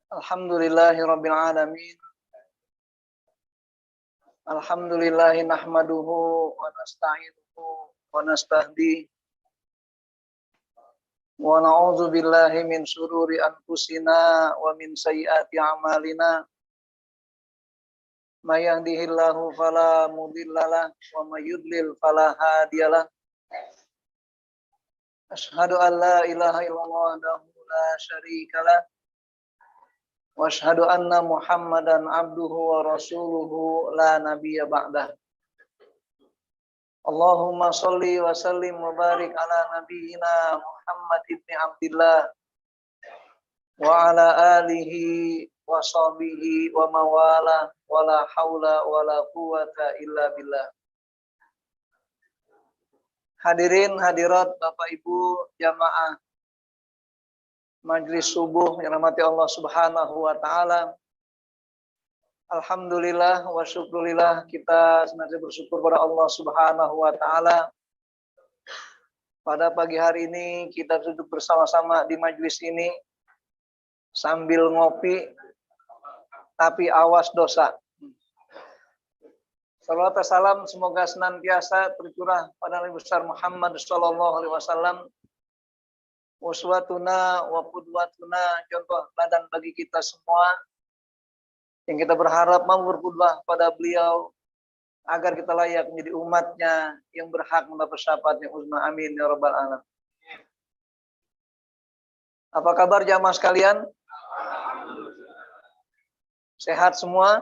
Alhamdulillahirabbil alamin. Alhamdulillahi nahmaduhu wa nasta'inuhu wa nastahdi wa na'udzu billahi min syururi anfusina wa min sayyiati a'malina. May yahdihillahu fala mudhillalah wa may yudlil fala hadiyalah. Asyhadu an la ilaha illallah wahdahu la syarikalah. Wa asyhadu anna Muhammadan abduhu wa rasuluhu la nabiyya ba'dah. Allahumma sholli wa sallim wa barik ala nabiyyina Muhammad ibn Abdillah wa ala alihi wa sahbihi wa mawala wa la haula wa la quwata illa billah. Hadirin hadirat Bapak Ibu jamaah Majelis Subuh yang rahmati Allah Subhanahu wa taala. Alhamdulillah wa syukurillah, kita senantiasa bersyukur pada Allah Subhanahu wa taala. Pada pagi hari ini kita duduk bersama-sama di majelis ini sambil ngopi, tapi awas dosa. Salawat dan salam semoga senantiasa tercurah pada Nabi besar Muhammad sallallahu alaihi wasallam, uswatuna wa qudwatuna, contoh teladan bagi kita semua, yang kita berharap mau berqudwah pada beliau agar kita layak menjadi umatnya yang berhak mendapat syafaatnya uzma, amin ya rabbal alamin. Apa kabar jamaah sekalian? Sehat semua?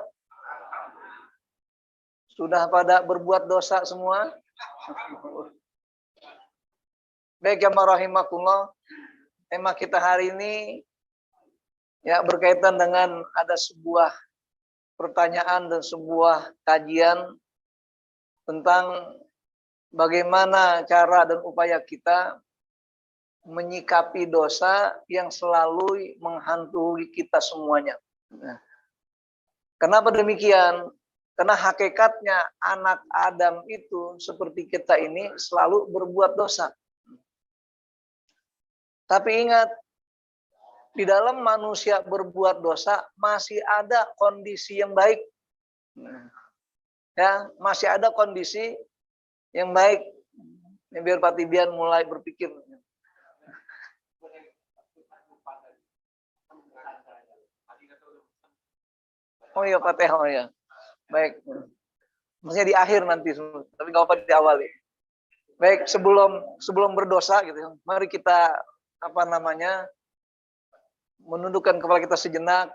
Sudah pada berbuat dosa semua? Baik jamaah rahimakumullah, tema kita hari ini ya berkaitan dengan ada sebuah pertanyaan dan sebuah kajian tentang bagaimana cara dan upaya kita menyikapi dosa yang selalu menghantui kita semuanya. Nah, kenapa demikian? Karena hakikatnya anak Adam itu seperti kita ini selalu berbuat dosa. Tapi ingat, di dalam manusia berbuat dosa masih ada kondisi yang baik. Ya, masih ada kondisi yang baik. Ini biar Pak Tibian mulai berpikir. Oh iya Pak Teh, oh ya. Baik. Maksudnya di akhir nanti, tapi nggak apa di awal ya. Baik, sebelum berdosa gitu, mari kita menundukkan kepala kita sejenak,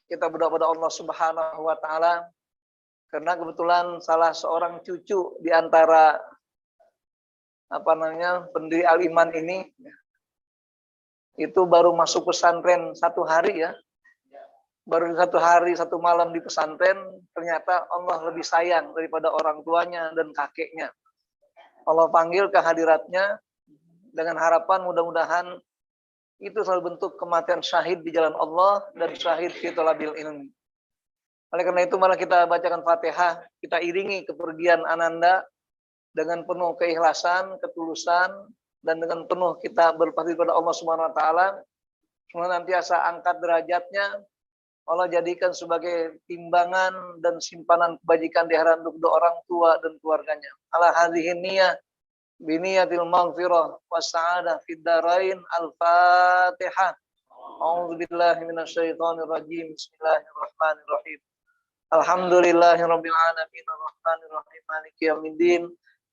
kita berdoa pada Allah Subhanahu wa taala, karena kebetulan salah seorang cucu di antara pendiri Al-Iman ini itu baru masuk pesantren 1 hari ya. Baru 1 hari 1 malam di pesantren, ternyata Allah lebih sayang daripada orang tuanya dan kakeknya. Allah panggil ke hadiratnya dengan harapan mudah-mudahan itu selalu bentuk kematian syahid di jalan Allah dan syahid fi thalabil ilmi. Oleh karena itu malah kita bacakan Fatihah, kita iringi kepergian Ananda dengan penuh keikhlasan, ketulusan, dan dengan penuh kita berpasti pada Allah Subhanahu wa taala. Semoga nantiasa angkat derajatnya, Allah jadikan sebagai timbangan dan simpanan kebajikan di akhirat untuk kedua orang tua dan keluarganya. Ala hadhihi niyyah biniyatil maghfirah was-sa'adah fid dharain. Al-Fatihah. A'udzubillahi minasyaitonir rajim. Bismillahirrahmanirrahim. Alhamdulillahirabbil alamin arrahmanir rahim maliki yaumiddin.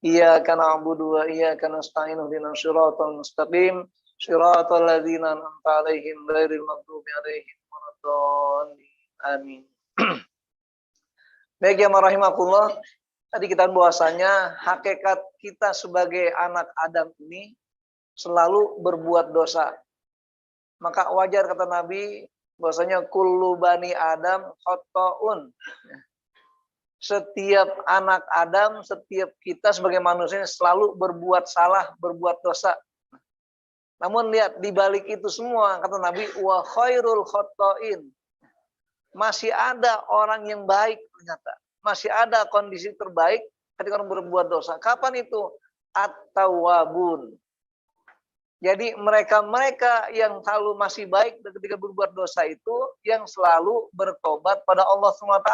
Iyyaka na'budu wa iyyaka nasta'in ihdinas siratal mustaqim. Shiratal ladzina an'amta 'alaihim ghairil maghdubi 'alaihim waladdallin. Amin. Baik ya rahimakumullah. Tadi kita bahwasanya hakikat kita sebagai anak Adam ini selalu berbuat dosa. Maka wajar kata Nabi bahwasanya kullu bani Adam khata'un. Setiap anak Adam, setiap kita sebagai manusia selalu berbuat salah, berbuat dosa. Namun lihat di balik itu semua kata Nabi wa khairul khata'in. Masih ada orang yang baik ternyata. Masih ada kondisi terbaik ketika orang berbuat dosa. Kapan itu? At-tawwabun. Jadi mereka-mereka yang selalu masih baik ketika berbuat dosa itu yang selalu bertobat pada Allah SWT.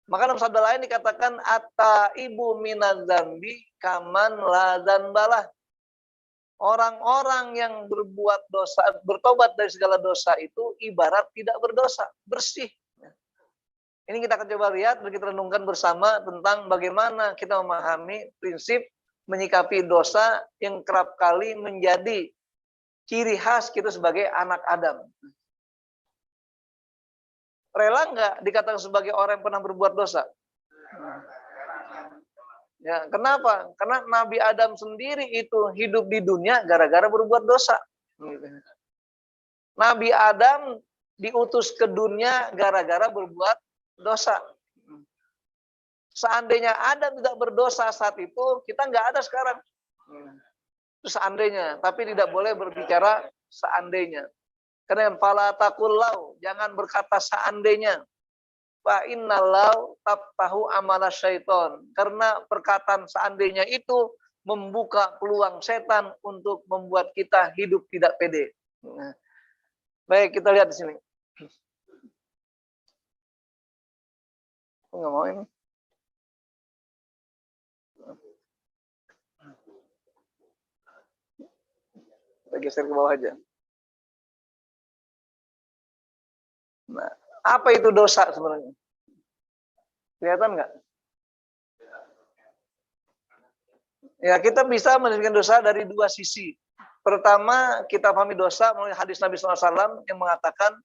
Maka dalam sabda lain dikatakan at-taibu minadz-dzambi kaman la dzambalah. Orang-orang yang berbuat dosa, bertobat dari segala dosa itu ibarat tidak berdosa, bersih. Ini kita akan coba lihat, kita renungkan bersama tentang bagaimana kita memahami prinsip menyikapi dosa yang kerap kali menjadi ciri khas kita sebagai anak Adam. Rela nggak dikatakan sebagai orang yang pernah berbuat dosa? Ya, kenapa? Karena Nabi Adam sendiri itu hidup di dunia gara-gara berbuat dosa. Nabi Adam diutus ke dunia gara-gara berbuat dosa. Seandainya Adam tidak berdosa saat itu, kita nggak ada sekarang. Itu seandainya, tapi tidak boleh berbicara seandainya. Karena fala taqullau, jangan berkata seandainya. Fa innallau taftahu amala syaiton. Karena perkataan seandainya itu membuka peluang setan untuk membuat kita hidup tidak pede. Baik, kita lihat di sini. Nggak mau ini. Kita geser ke bawah aja. Nah, apa itu dosa sebenarnya? Kelihatan nggak? Ya, kita bisa mendefinisikan dosa dari dua sisi. Pertama, kita pahami dosa melalui hadis Nabi SAW yang mengatakan,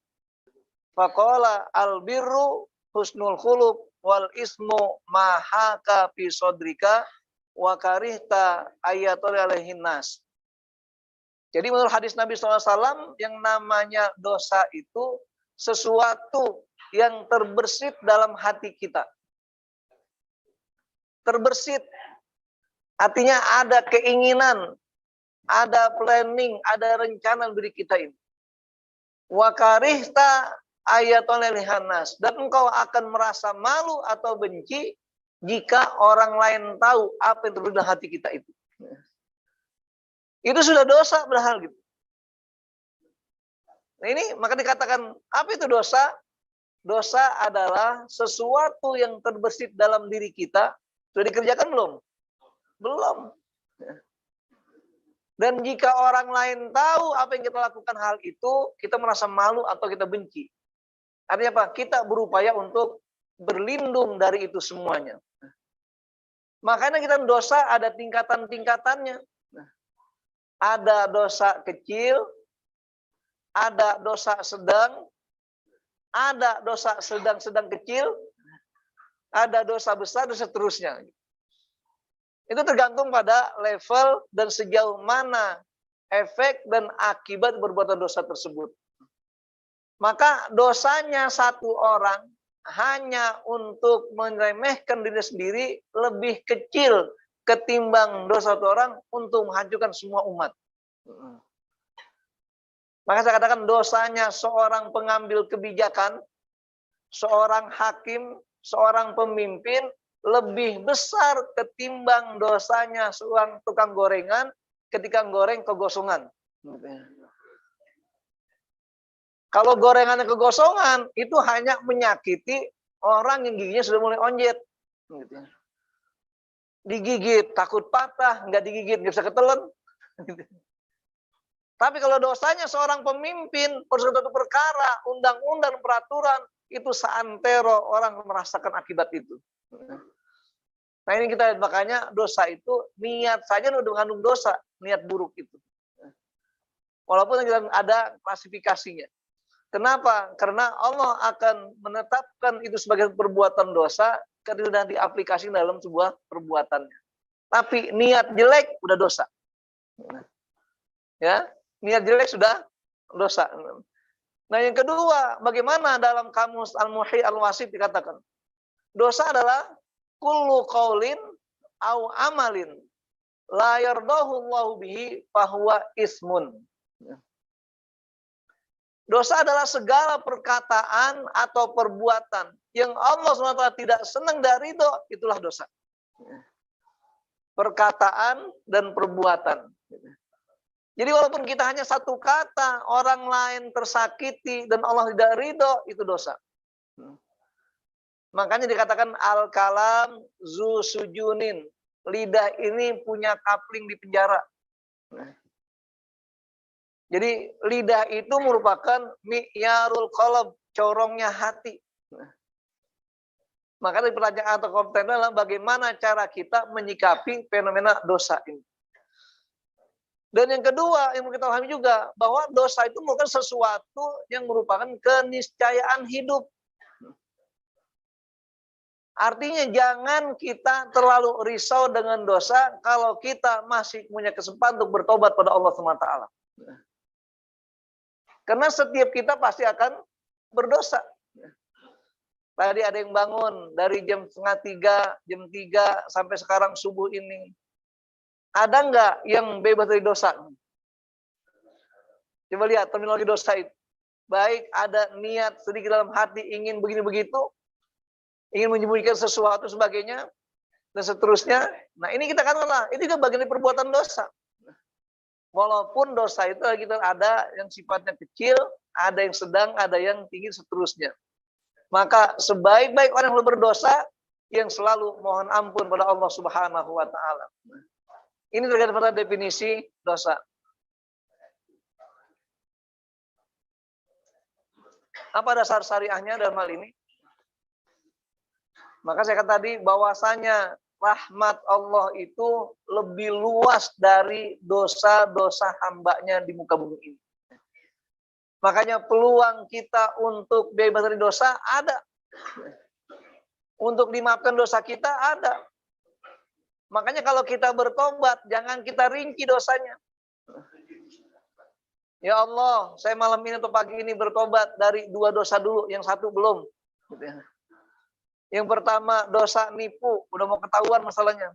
faqala albirru husnul khuluq wal ismu mahaka fi sodrika wa karihta ayatul alaihin nas. Jadi menurut hadis Nabi SAW, yang namanya dosa itu sesuatu yang terbersit dalam hati kita. Terbersit, artinya ada keinginan, ada planning, ada rencana diri kita ini. Wa karihta ayatul nas, dan engkau akan merasa malu atau benci jika orang lain tahu apa yang terjadi dalam hati kita itu. Itu sudah dosa berhal gitu. Nah ini maka dikatakan apa itu dosa? Dosa adalah sesuatu yang terbersit dalam diri kita. Sudah dikerjakan belum? Belum. Dan jika orang lain tahu apa yang kita lakukan hal itu, kita merasa malu atau kita benci. Artinya apa? Kita berupaya untuk berlindung dari itu semuanya. Makanya kita dosa ada tingkatan-tingkatannya. Ada dosa kecil, ada dosa sedang, ada dosa sedang-sedang kecil, ada dosa besar, dan seterusnya. Itu tergantung pada level dan sejauh mana efek dan akibat perbuatan dosa tersebut. Maka dosanya satu orang hanya untuk meremehkan diri sendiri lebih kecil ketimbang dosa satu orang untuk menghancurkan semua umat. Maka saya katakan dosanya seorang pengambil kebijakan, seorang hakim, seorang pemimpin lebih besar ketimbang dosanya seorang tukang gorengan ketika goreng kegosongan. Kalau gorengannya kegosongan, itu hanya menyakiti orang yang giginya sudah mulai onjet. Digigit, takut patah, nggak digigit, nggak bisa ketelen. Tapi kalau dosanya seorang pemimpin, suatu perkara, undang-undang, peraturan, itu seantero orang merasakan akibat itu. Nah ini kita lihat, makanya dosa itu niat saja udah mengandung dosa, niat buruk itu. Walaupun ada klasifikasinya. Kenapa? Karena Allah akan menetapkan itu sebagai perbuatan dosa ketika diaplikasi dalam sebuah perbuatannya. Tapi niat jelek udah dosa. Ya, niat jelek sudah dosa. Nah yang kedua, bagaimana dalam kamus Al-Muhyi Al-Wasit dikatakan? Dosa adalah kullu qaulin au amalin la yardahu Allahu bihi fahuwa ismun. Dosa adalah segala perkataan atau perbuatan yang Allah SWT tidak senang dari itu, itulah dosa. Perkataan dan perbuatan. Jadi walaupun kita hanya satu kata, orang lain tersakiti dan Allah tidak ridho, itu dosa. Makanya dikatakan al-kalam zu sujunin. Lidah ini punya kapling di penjara. Jadi lidah itu merupakan mi'yarul qalb, corongnya hati. Maka dari pertanyaan atau konten adalah bagaimana cara kita menyikapi fenomena dosa ini. Dan yang kedua yang kita pahami juga bahwa dosa itu bukan sesuatu yang merupakan keniscayaan hidup. Artinya jangan kita terlalu risau dengan dosa kalau kita masih punya kesempatan untuk bertobat pada Allah SWT. Karena setiap kita pasti akan berdosa. Tadi ada yang bangun dari jam 2:30, jam 3 sampai sekarang subuh ini. Ada nggak yang bebas dari dosa? Coba lihat terminologi dosa itu. Baik ada niat sedikit dalam hati ingin begini begitu, ingin menyembunyikan sesuatu sebagainya, dan seterusnya. Nah ini kita katakanlah, itu juga bagian dari perbuatan dosa. Walaupun dosa itu kita ada yang sifatnya kecil, ada yang sedang, ada yang tinggi, seterusnya. Maka sebaik-baik orang yang berdosa, yang selalu mohon ampun pada Allah Subhanahu wa Ta'ala. Ini terkait pada definisi dosa. Apa dasar syariahnya dalam hal ini? Maka saya katakan tadi bahwasanya rahmat Allah itu lebih luas dari dosa-dosa hambanya di muka bumi ini. Makanya peluang kita untuk bebas dari dosa ada. Untuk dimaafkan dosa kita ada. Makanya kalau kita bertobat, jangan kita rinci dosanya. Ya Allah, saya malam ini atau pagi ini bertobat dari 2 dosa dulu, yang satu belum. Yang pertama dosa nipu, udah mau ketahuan masalahnya.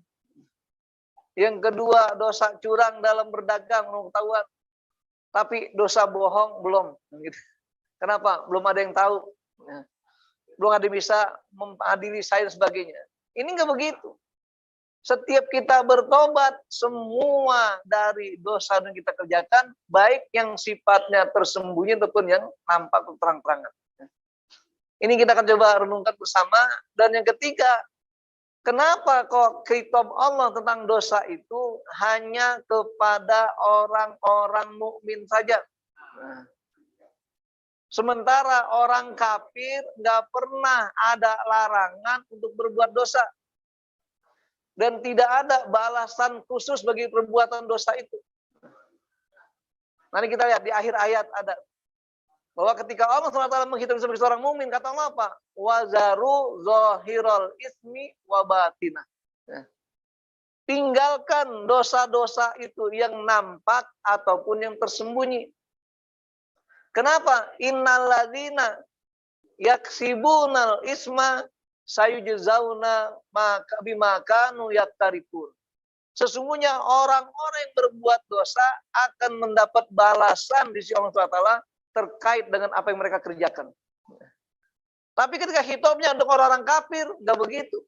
Yang kedua dosa curang dalam berdagang, mau ketahuan. Tapi dosa bohong belum. Kenapa? Belum ada yang tahu. Belum ada yang bisa mengadili saya dan sebagainya. Ini enggak begitu. Setiap kita bertobat, semua dari dosa yang kita kerjakan, baik yang sifatnya tersembunyi ataupun yang nampak terang-terangan. Ini kita akan coba renungkan bersama. Dan yang ketiga, kenapa kok khitab Allah tentang dosa itu hanya kepada orang-orang mukmin saja? Sementara orang kafir nggak pernah ada larangan untuk berbuat dosa. Dan tidak ada balasan khusus bagi perbuatan dosa itu. Nanti kita lihat di akhir ayat ada. Bahwa ketika Allah SWT menghitung sebagai seorang mukmin, kata Allah apa? Wazaru zohirul ismi wabatina. Tinggalkan dosa-dosa itu yang nampak ataupun yang tersembunyi. Kenapa? Innalladzina yaksibunal isma sayujzauna bima kanu yaktarifun. Sesungguhnya orang-orang yang berbuat dosa akan mendapat balasan di sisi Allah SWT terkait dengan apa yang mereka kerjakan. Tapi ketika hitopnya untuk orang-orang kafir, nggak begitu.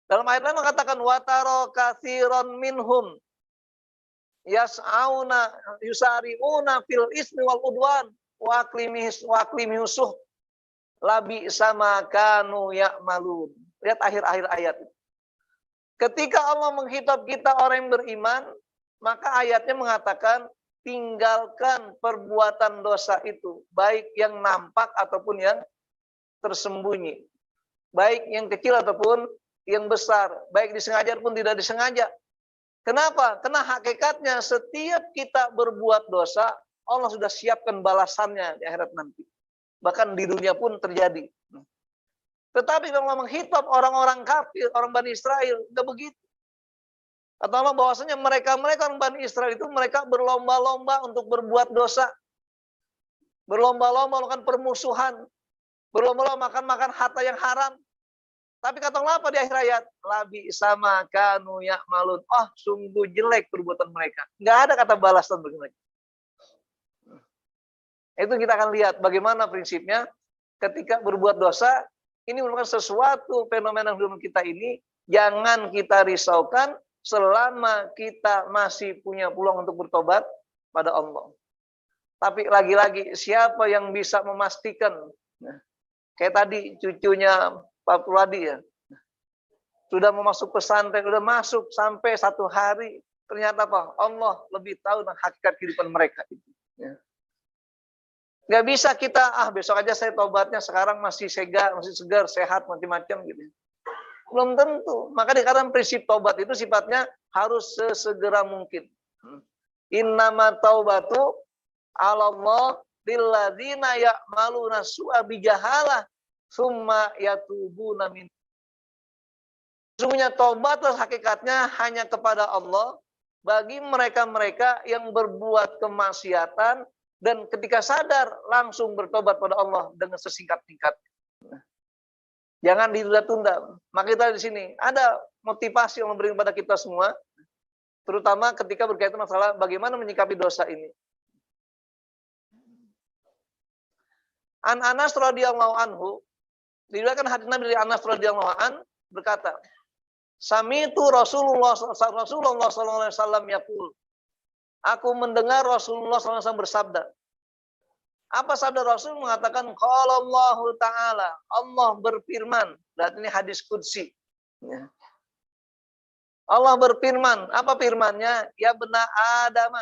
Dalam ayat lain mengatakan wataro katsiron minhum yas'auna yusari'una fil ismi wal udwan wa aqlimihisuh labi sama kanu ya'malun. Lihat akhir-akhir ayat. Ketika Allah menghitab kita orang yang beriman, maka ayatnya mengatakan tinggalkan perbuatan dosa itu, baik yang nampak ataupun yang tersembunyi. Baik yang kecil ataupun yang besar, baik disengaja ataupun tidak disengaja. Kenapa? Karena hakikatnya setiap kita berbuat dosa, Allah sudah siapkan balasannya di akhirat nanti. Bahkan di dunia pun terjadi. Tetapi kalau Allah menghitab orang-orang kafir, orang Bani Israel, tidak begitu. Kata Allah bahwasanya mereka orang Bani Israel itu mereka berlomba-lomba untuk berbuat dosa. Berlomba-lomba melakukan permusuhan. Berlomba-lomba makan harta yang haram. Tapi kata Allah apa di akhir ayat? Labi sama kanu ya'malun. Oh, sungguh jelek perbuatan mereka. Nggak ada kata balasan bagi mereka. Itu kita akan lihat bagaimana prinsipnya ketika berbuat dosa. Ini merupakan sesuatu fenomena hidup kita ini. Jangan kita risaukan selama kita masih punya peluang untuk bertobat pada Allah. Tapi lagi-lagi siapa yang bisa memastikan? Nah, kayak tadi cucunya Pak Purwadi ya, sudah mau masuk pesantren, sudah masuk sampai 1 hari, ternyata apa? Allah lebih tahu tentang hakikat kehidupan mereka itu. Ya. Nggak bisa kita, besok aja saya tobatnya, sekarang masih segar, sehat, macam-macam gitu. Belum tentu. Maka dikatakan prinsip tobat itu sifatnya harus sesegera mungkin. Innama taubatu 'alallah lilladzina ya'maluna su'a bijahalah summa yatubuna min. Sesungguhnya tobatlah hakikatnya hanya kepada Allah bagi mereka-mereka yang berbuat kemaksiatan dan ketika sadar langsung bertobat pada Allah dengan sesingkat-singkatnya. Jangan ditunda-tunda. Maka kita di sini ada motivasi yang memberikan kepada kita semua, terutama ketika berkaitan masalah bagaimana menyikapi dosa ini. An Anas radhiyallahu anhu, diriwayatkan hadis Nabi dari Anas radhiyallahu an berkata, "Sami'tu Rasulullah sallallahu alaihi wasallam yaqul." Aku mendengar Rasulullah sallallahu alaihi wasallam bersabda. Apa sabda Rasul? Mengatakan qala Allah taala, Allah berfirman. Berarti ini hadis qudsi. Ya. Allah berfirman, apa firman-Nya? Ya bena Adam.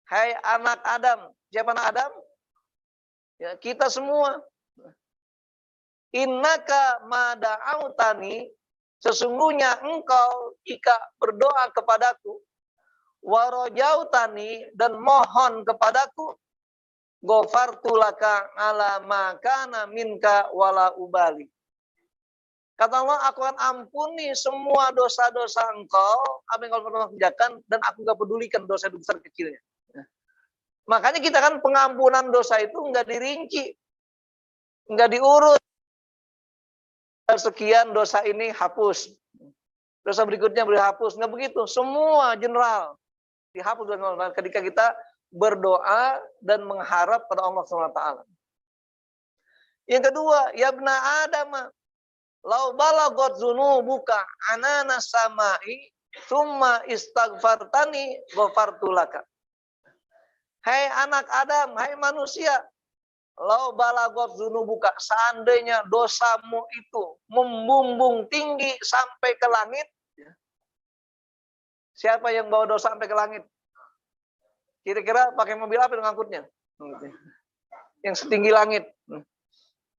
Hai anak Adam. Siapa anak Adam? Ya, kita semua. Innaka mada'autani, sesungguhnya engkau jika berdoa kepadaku, warajautani, dan mohon kepadaku, ghafartu laka ala ma kana minka wala ubali. Kata Allah, aku akan ampuni semua dosa-dosa engkau, apa yang kau pernah kerjakan, dan aku gak pedulikan dosa besar kecilnya. Makanya kita kan pengampunan dosa itu nggak dirinci, nggak diurut. Sekian dosa ini hapus, dosa berikutnya boleh hapus, nggak begitu. Semua general dihapus dengan Allah ketika kita berdoa dan mengharap pada Allah SWT. Yang kedua, ya bna Adam, lau balagot zunubuka anana samai, summa istaghfartani ghafartu laka. Hai anak Adam, hai manusia, lau balagot zunubuka, seandainya dosamu itu membumbung tinggi sampai ke langit. Siapa yang bawa dosa sampai ke langit? Kira-kira pakai mobil apa yang ngangkutnya? Yang setinggi langit.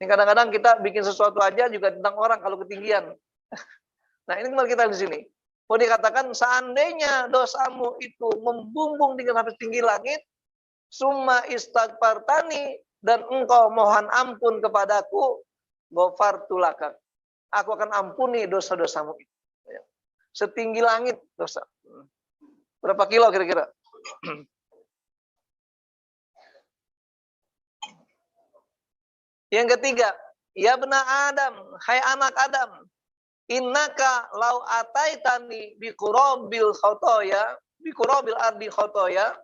Ini kadang-kadang kita bikin sesuatu aja juga tentang orang kalau ketinggian. Nah ini kembali kita di sini. Mau dikatakan seandainya dosamu itu membumbung tinggi sampai tinggi langit, summa istaghfartani, dan engkau mohon ampun kepadaku, ghafartu laka, aku akan ampuni dosa-dosamu itu. Setinggi langit dosa. Berapa kilo kira-kira? Yang ketiga, ya bena Adam, hai anak Adam, innaka lau ataitani biqurabil khotoya, biqurabil ardi khotoya.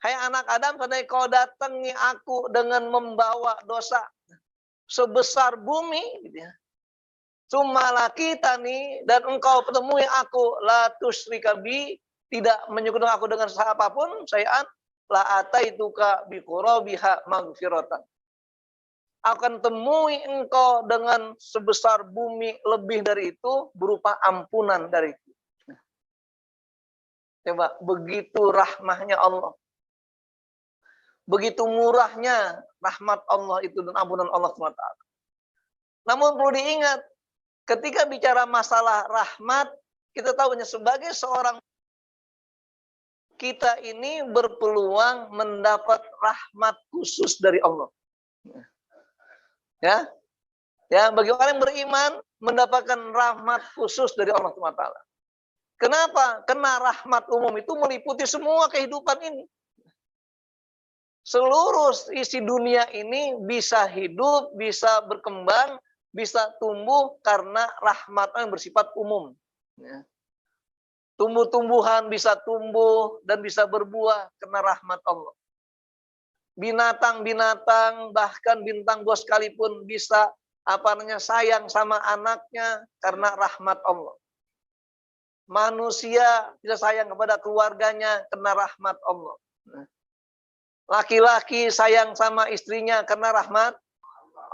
Hai anak Adam, karena kau datangi aku dengan membawa dosa sebesar bumi, gitu ya. Sumalakitani, dan engkau temui aku, la tusyrika bi, tidak menyekutukan aku dengan apapun, sayan, la ataituka biqurabiha maghfiratan. Akan temui engkau dengan sebesar bumi lebih dari itu, berupa ampunan dariku. Coba, begitu rahmahnya Allah. Begitu murahnya rahmat Allah itu dan ampunan Allah SWT. Namun perlu diingat, ketika bicara masalah rahmat, kita tahu sebagai seorang kita ini berpeluang mendapat rahmat khusus dari Allah. Ya, bagi orang yang beriman mendapatkan rahmat khusus dari Allah SWT. Kenapa? Karena rahmat umum itu meliputi semua kehidupan ini. Seluruh isi dunia ini bisa hidup, bisa berkembang, bisa tumbuh karena rahmat yang bersifat umum. Tumbuh-tumbuhan bisa tumbuh dan bisa berbuah karena rahmat Allah. Binatang-binatang, bahkan bintang buah sekalipun bisa sayang sama anaknya karena rahmat Allah. Manusia bisa sayang kepada keluarganya karena rahmat Allah. Laki-laki sayang sama istrinya karena rahmat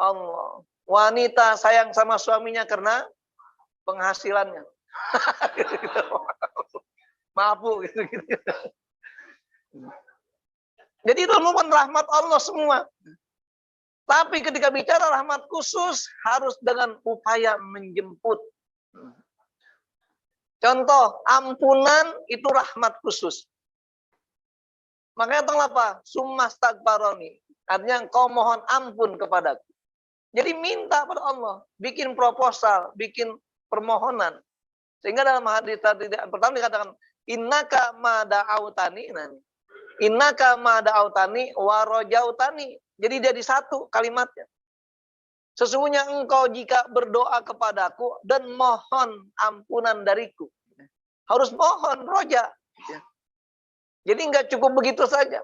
Allah. Wanita sayang sama suaminya karena penghasilannya. Maaf Bu, gitu. Jadi itu merupakan rahmat Allah semua. Tapi ketika bicara rahmat khusus harus dengan upaya menjemput. Contoh, ampunan itu rahmat khusus. Makanya tolong apa? Summastagfaroni. Artinya engkau mohon ampun kepadaku. Jadi minta pada Allah, bikin proposal, bikin permohonan. Sehingga dalam hadis pertama dikatakan, innaka ma da'autani. Innaka ma da'autani wa rajautani. Jadi jadi satu kalimatnya. Sesungguhnya engkau jika berdoa kepadaku dan mohon ampunan dariku. Harus mohon roja. Jadi nggak cukup begitu saja.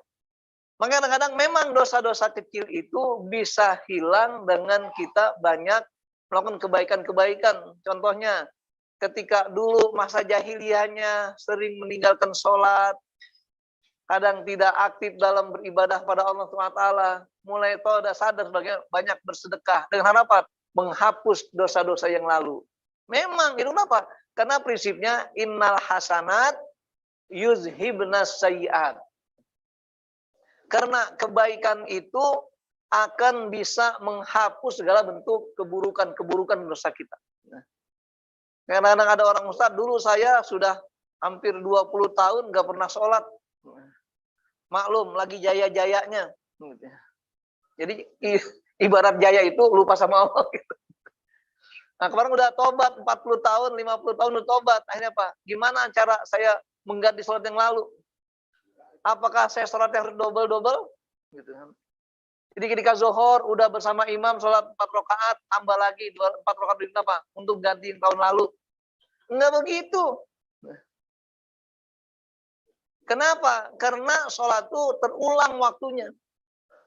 Makanya kadang-kadang memang dosa-dosa kecil itu bisa hilang dengan kita banyak melakukan kebaikan-kebaikan. Contohnya, ketika dulu masa jahiliyahnya sering meninggalkan sholat, kadang tidak aktif dalam beribadah pada Allah SWT, mulai tahu dan sadar banyak bersedekah dengan harapan menghapus dosa-dosa yang lalu. Memang itu apa? Karena prinsipnya innal hasanat yuzhibnas sayyi'at. Karena kebaikan itu akan bisa menghapus segala bentuk keburukan-keburukan dosa kita. Kadang-kadang ada orang, Ustaz, dulu saya sudah hampir 20 tahun nggak pernah sholat. Maklum, lagi jaya-jayanya. Jadi ibarat jaya itu lupa sama Allah. Nah, kemarin udah tobat 40 tahun, 50 tahun udah tobat. Akhirnya apa? Gimana cara saya mengganti sholat yang lalu? Apakah saya sholatnya harus double-double? Gitu kan. Jadi ketika zuhur udah bersama imam sholat 4 rakaat, tambah lagi 4 rakaat itu apa? Untuk ganti tahun lalu. Enggak begitu. Kenapa? Karena sholat itu terulang waktunya.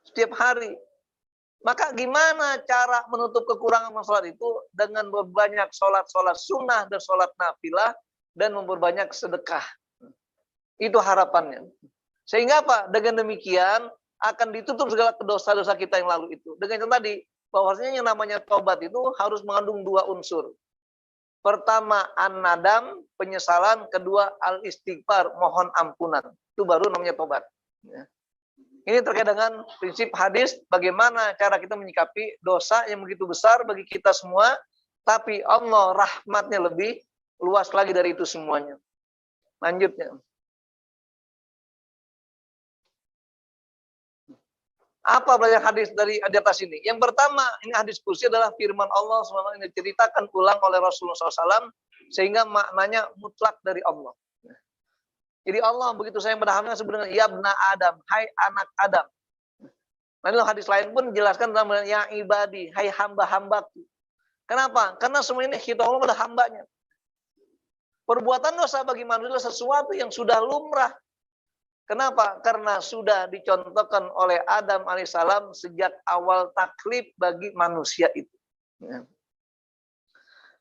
Setiap hari. Maka gimana cara menutup kekurangan sholat itu? Dengan berbanyak sholat-sholat sunnah dan sholat nafilah. Dan memperbanyak sedekah. Itu harapannya. Sehingga apa? Dengan demikian akan ditutup segala dosa-dosa kita yang lalu itu. Dengan yang tadi, bahwasanya yang namanya tobat itu harus mengandung 2 unsur. Pertama, an-nadam, penyesalan. Kedua, al-istighfar, mohon ampunan. Itu baru namanya tobat. Ini terkait dengan prinsip hadis, bagaimana cara kita menyikapi dosa yang begitu besar bagi kita semua, tapi Allah rahmatnya lebih luas lagi dari itu semuanya. Lanjutnya. Apa belajar hadis dari di atas ini? Yang pertama, ini hadis kursi adalah firman Allah SWT yang diceritakan ulang oleh Rasulullah SAW, sehingga maknanya mutlak dari Allah. Jadi Allah begitu sayang pada hambanya sebenarnya, ya bna Adam, hai anak Adam. Lalu hadis lain pun jelaskan dalam ya ibadi, hai hamba-hambaku. Kenapa? Karena semua ini kita Allah pada hambanya. Perbuatan dosa bagi manusia adalah sesuatu yang sudah lumrah. Kenapa? Karena sudah dicontohkan oleh Adam alaihissalam sejak awal taklif bagi manusia itu. Ya.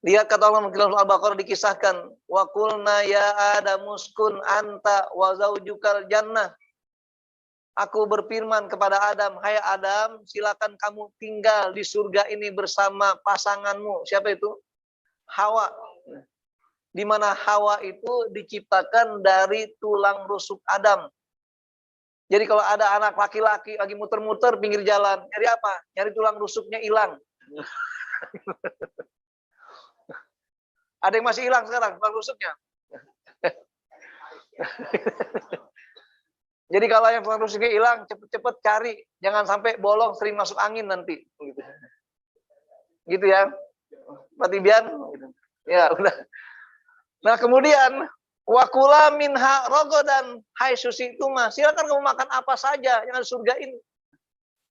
Lihat kata Allah dalam surah Al-Baqarah dikisahkan, wa qulna ya Adamu uskun anta wa zaujukal jannah. Aku berfirman kepada Adam, hai Adam, silakan kamu tinggal di surga ini bersama pasanganmu. Siapa itu? Hawa. Di mana Hawa itu diciptakan dari tulang rusuk Adam. Jadi kalau ada anak laki-laki lagi muter-muter pinggir jalan, nyari apa? Nyari tulang rusuknya hilang. Ada yang masih hilang sekarang tulang rusuknya. Jadi kalau yang tulang rusuknya hilang, cepet-cepet cari, jangan sampai bolong sering masuk angin nanti. Gitu ya, Patibian. Ya udah. Nah kemudian wakula minha rogodan, hai susi itu mah, silakan kamu makan apa saja yang ada surga ini.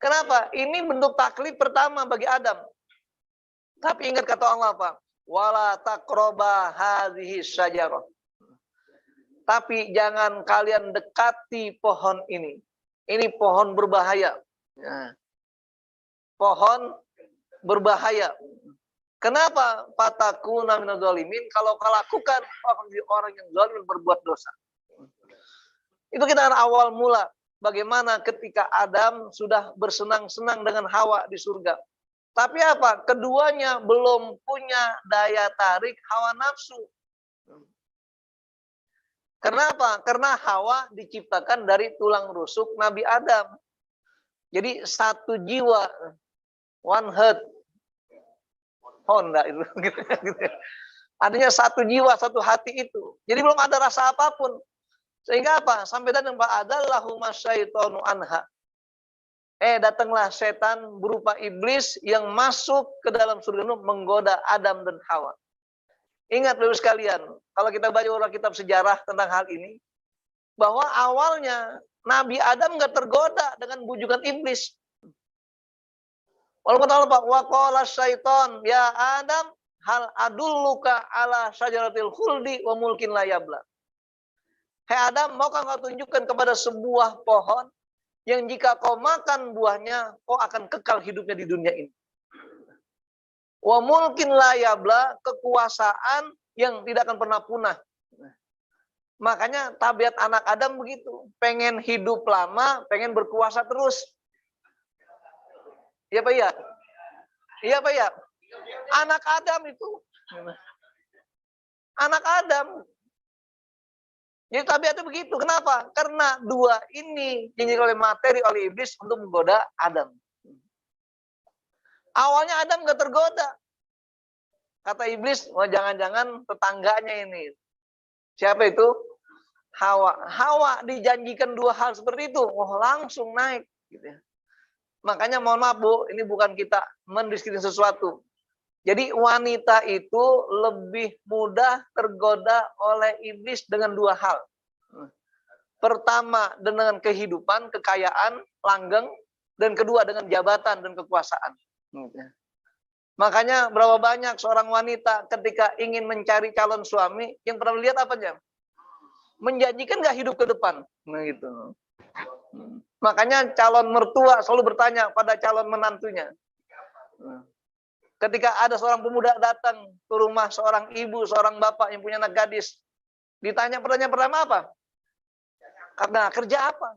Kenapa? Ini bentuk taklif pertama bagi Adam. Tapi ingat kata Allah apa? Wala taqroba hadhihi syajarah. Tapi jangan kalian dekati pohon ini. Ini pohon berbahaya. Pohon berbahaya. Kenapa? Fatakuna minadz zalimin. Kalau kau lakukan, kau akan menjadi orang yang zalim berbuat dosa. Itu kita awal mula. Bagaimana ketika Adam sudah bersenang-senang dengan Hawa di surga. Tapi apa? Keduanya belum punya daya tarik hawa nafsu. Kenapa? Karena Hawa diciptakan dari tulang rusuk Nabi Adam. Jadi satu jiwa, one heart, Honda itu. Artinya satu jiwa, satu hati itu. Jadi belum ada rasa apapun. Sehingga apa? Sampai datang Pak Adallahu masyaitonu anha. Datanglah setan berupa iblis yang masuk ke dalam surga itu menggoda Adam dan Hawa. Ingat Bapak sekalian, kalau kita baca ulang kitab sejarah tentang hal ini, bahwa awalnya Nabi Adam nggak tergoda dengan bujukan iblis. Walaupun Allah Pak, waqala syaiton, ya Adam, hal adulluka ala syajaratil khuldi wa mulkin la yabla. Hai Adam, maukah kau tunjukkan kepada sebuah pohon yang jika kau makan buahnya, kau akan kekal hidupnya di dunia ini. Wa mulkin la yabla, kekuasaan yang tidak akan pernah punah. Makanya tabiat anak Adam begitu, pengen hidup lama, pengen berkuasa terus. Iya Pak ya? Iya Pak ya? Anak Adam itu. Anak Adam. Jadi tabiatnya begitu. Kenapa? Karena dua ini dinilai oleh materi oleh iblis untuk menggoda Adam. Awalnya Adam nggak tergoda. Kata iblis, wah jangan-jangan tetangganya ini. Siapa itu? Hawa. Hawa dijanjikan dua hal seperti itu. Oh langsung naik. Gitu ya. Makanya mohon maaf Bu, ini bukan kita mendiskriminasi sesuatu. Jadi wanita itu lebih mudah tergoda oleh iblis dengan dua hal. Pertama dengan kehidupan, kekayaan, langgeng. Dan kedua dengan jabatan dan kekuasaan. Makanya berapa banyak seorang wanita ketika ingin mencari calon suami, yang pernah lihat apa aja? Menjanjikan gak hidup ke depan. Nah gitu. Makanya calon mertua selalu bertanya pada calon menantunya. Ketika ada seorang pemuda datang ke rumah seorang ibu, seorang bapak yang punya anak gadis, ditanya pertanyaan pertama apa? Karena kerja apa?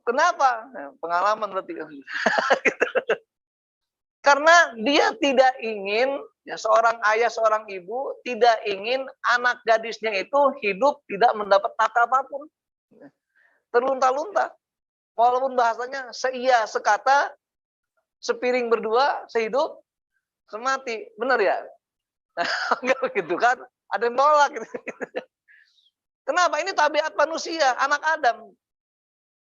Kenapa? Pengalaman berarti. Karena dia tidak ingin, ya, seorang ayah, seorang ibu tidak ingin anak gadisnya itu hidup tidak mendapat nafkah apapun. Terlunta-lunta. Walaupun bahasanya seia, sekata, sepiring berdua, sehidup, semati. Benar ya? Enggak begitu kan? Ada yang nolak. Gitu. Kenapa? Ini tabiat manusia, anak Adam.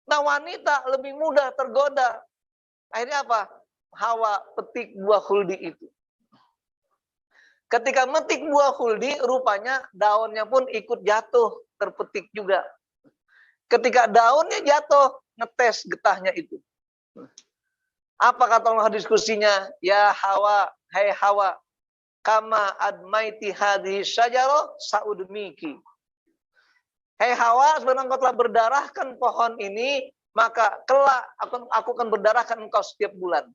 Nah wanita lebih mudah tergoda. Akhirnya apa? Hawa petik buah khuldi itu. Ketika metik buah khuldi, rupanya daunnya pun ikut jatuh, terpetik juga. Ketika daunnya jatuh, ngetes getahnya itu. Apa kata Allah diskusinya? Ya Hawa, hai Hawa, kama admaiti hadhihi syajaro saudmiki. Hai Hawa, sebenarnya engkau telah berdarahkan pohon ini, maka kelak aku akan berdarahkan engkau setiap bulan.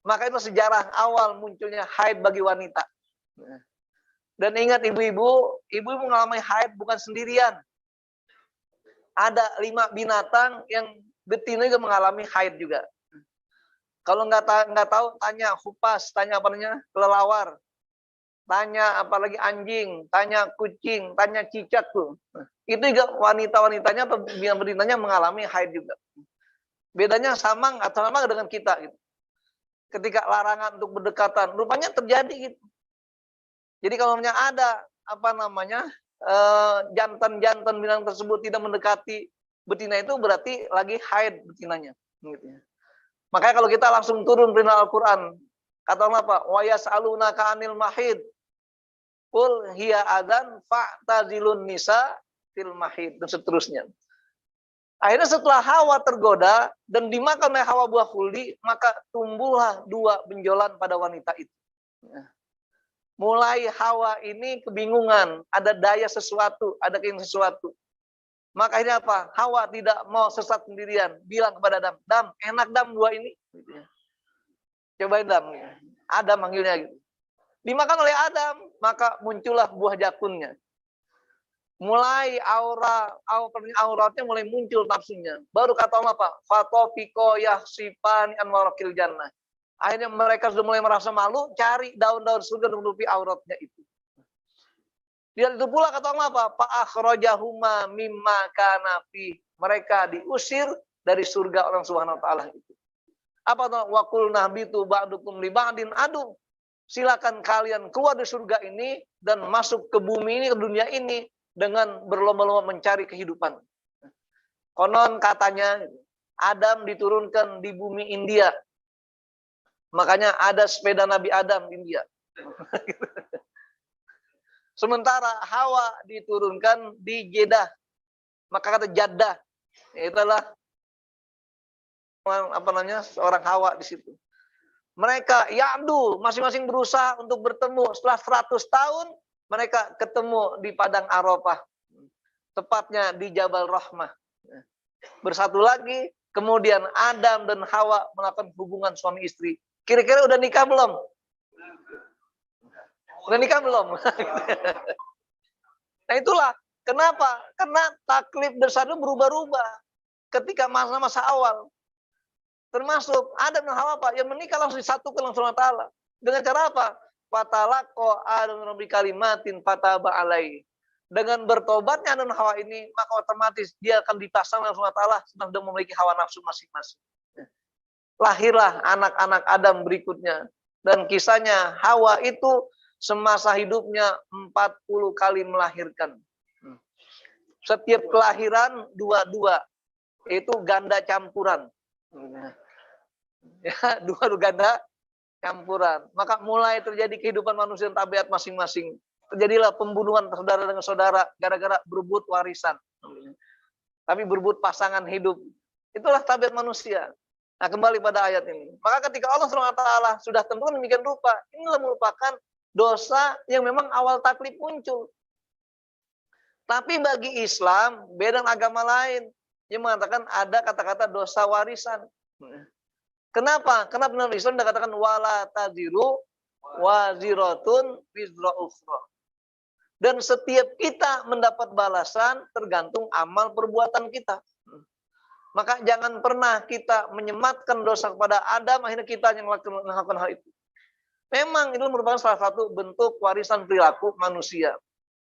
Maka itu sejarah awal munculnya haid bagi wanita. Dan ingat ibu-ibu mengalami haid bukan sendirian. Ada 5 binatang yang betina juga mengalami haid juga. Kalau nggak tahu, tanya hupas, tanya apa namanya, kelelawar, tanya apalagi anjing, tanya kucing, tanya cicak tuh. Itu juga wanita-wanitanya atau binatang-binatangnya mengalami haid juga. Bedanya sama atau sama dengan kita gitu. Ketika larangan untuk berdekatan, rupanya terjadi gitu. Jadi kalau ada apa namanya jantan-jantan binatang tersebut tidak mendekati betina itu berarti lagi haid betinanya. Gitu ya. Makanya kalau kita langsung turun perintah Al-Quran, kata Allah apa? Wa yas'alunaka 'anil mahid. Qul hiya adzan fa'tazilun nisa fil mahid dan seterusnya. Akhirnya setelah Hawa tergoda dan dimakan oleh Hawa buah khuldi, maka tumbuhlah 2 benjolan pada wanita itu. Mulai Hawa ini kebingungan, ada daya sesuatu, ada keinginan sesuatu. Maka akhirnya apa? Hawa tidak mau sesat sendirian, bilang kepada Adam, Dam, enak Dam buah ini. Cobain Adam. Adam manggilnya gitu. Dimakan oleh Adam, maka muncullah buah jakunnya. Mulai auratnya mulai muncul nafsunya. Baru kata Allah apa? Fatofiko yahsifani anwarakil jannah. Akhirnya mereka sudah mulai merasa malu, cari daun-daun surga untuk menutupi auratnya itu. Dan itu pula kata Allah apa? Fa'akhrajahuma mimma kana fi. Mereka diusir dari surga orang Subhanahu wa taala itu. Apa itu? Wa qulna bitu ba'dukum li ba'din adu. Silakan kalian keluar dari surga ini dan masuk ke bumi ini, ke dunia ini dengan berlomba-lomba mencari kehidupan. Konon katanya Adam diturunkan di bumi India. Makanya ada sepeda Nabi Adam di India. Sementara Hawa diturunkan di Jeddah. Maka kata Jaddah, itulah seorang Hawa di situ. Mereka ya'du, masing-masing berusaha untuk bertemu. Setelah 100 tahun mereka ketemu di padang Arafah. Tepatnya di Jabal Rahmah. Bersatu lagi, kemudian Adam dan Hawa melakukan hubungan suami istri. Kira-kira udah nikah belum? Udah nikah belum? Nah itulah kenapa? Karena taklif bersatu berubah-ubah ketika masa-masa awal. Termasuk Adam dan Hawa Pak yang menikah langsung disatukan langsung Allah Ta'ala. Dengan cara apa? Fatalaqo Adam rabbi kalimatin fataba alaihi. Dengan bertobatnya Adam dan Hawa ini, maka otomatis dia akan dipasang langsung Allah Ta'ala sedang memiliki hawa nafsu masing-masing. Lahirlah anak-anak Adam berikutnya. Dan kisahnya Hawa itu semasa hidupnya 40 kali melahirkan. Setiap kelahiran dua-dua. Itu ganda campuran. Ya, dua ganda campuran. Maka mulai terjadi kehidupan manusia dan tabiat masing-masing. Terjadilah pembunuhan saudara dengan saudara gara-gara berebut warisan. Tapi berebut pasangan hidup. Itulah tabiat manusia. Nah, kembali pada ayat ini. Maka ketika Allah SWT sudah tentukan demikian rupa, inilah merupakan dosa yang memang awal taklif muncul. Tapi bagi Islam, beda dengan agama lain. Yang mengatakan ada kata-kata dosa warisan. Kenapa? Karena benar Islam dikatakan wala taziru waziratun wizra ukhra. Dan setiap kita mendapat balasan tergantung amal perbuatan kita. Maka jangan pernah kita menyematkan dosa kepada Adam, akhirnya kita yang melakukan hal itu. Memang itu merupakan salah satu bentuk warisan perilaku manusia.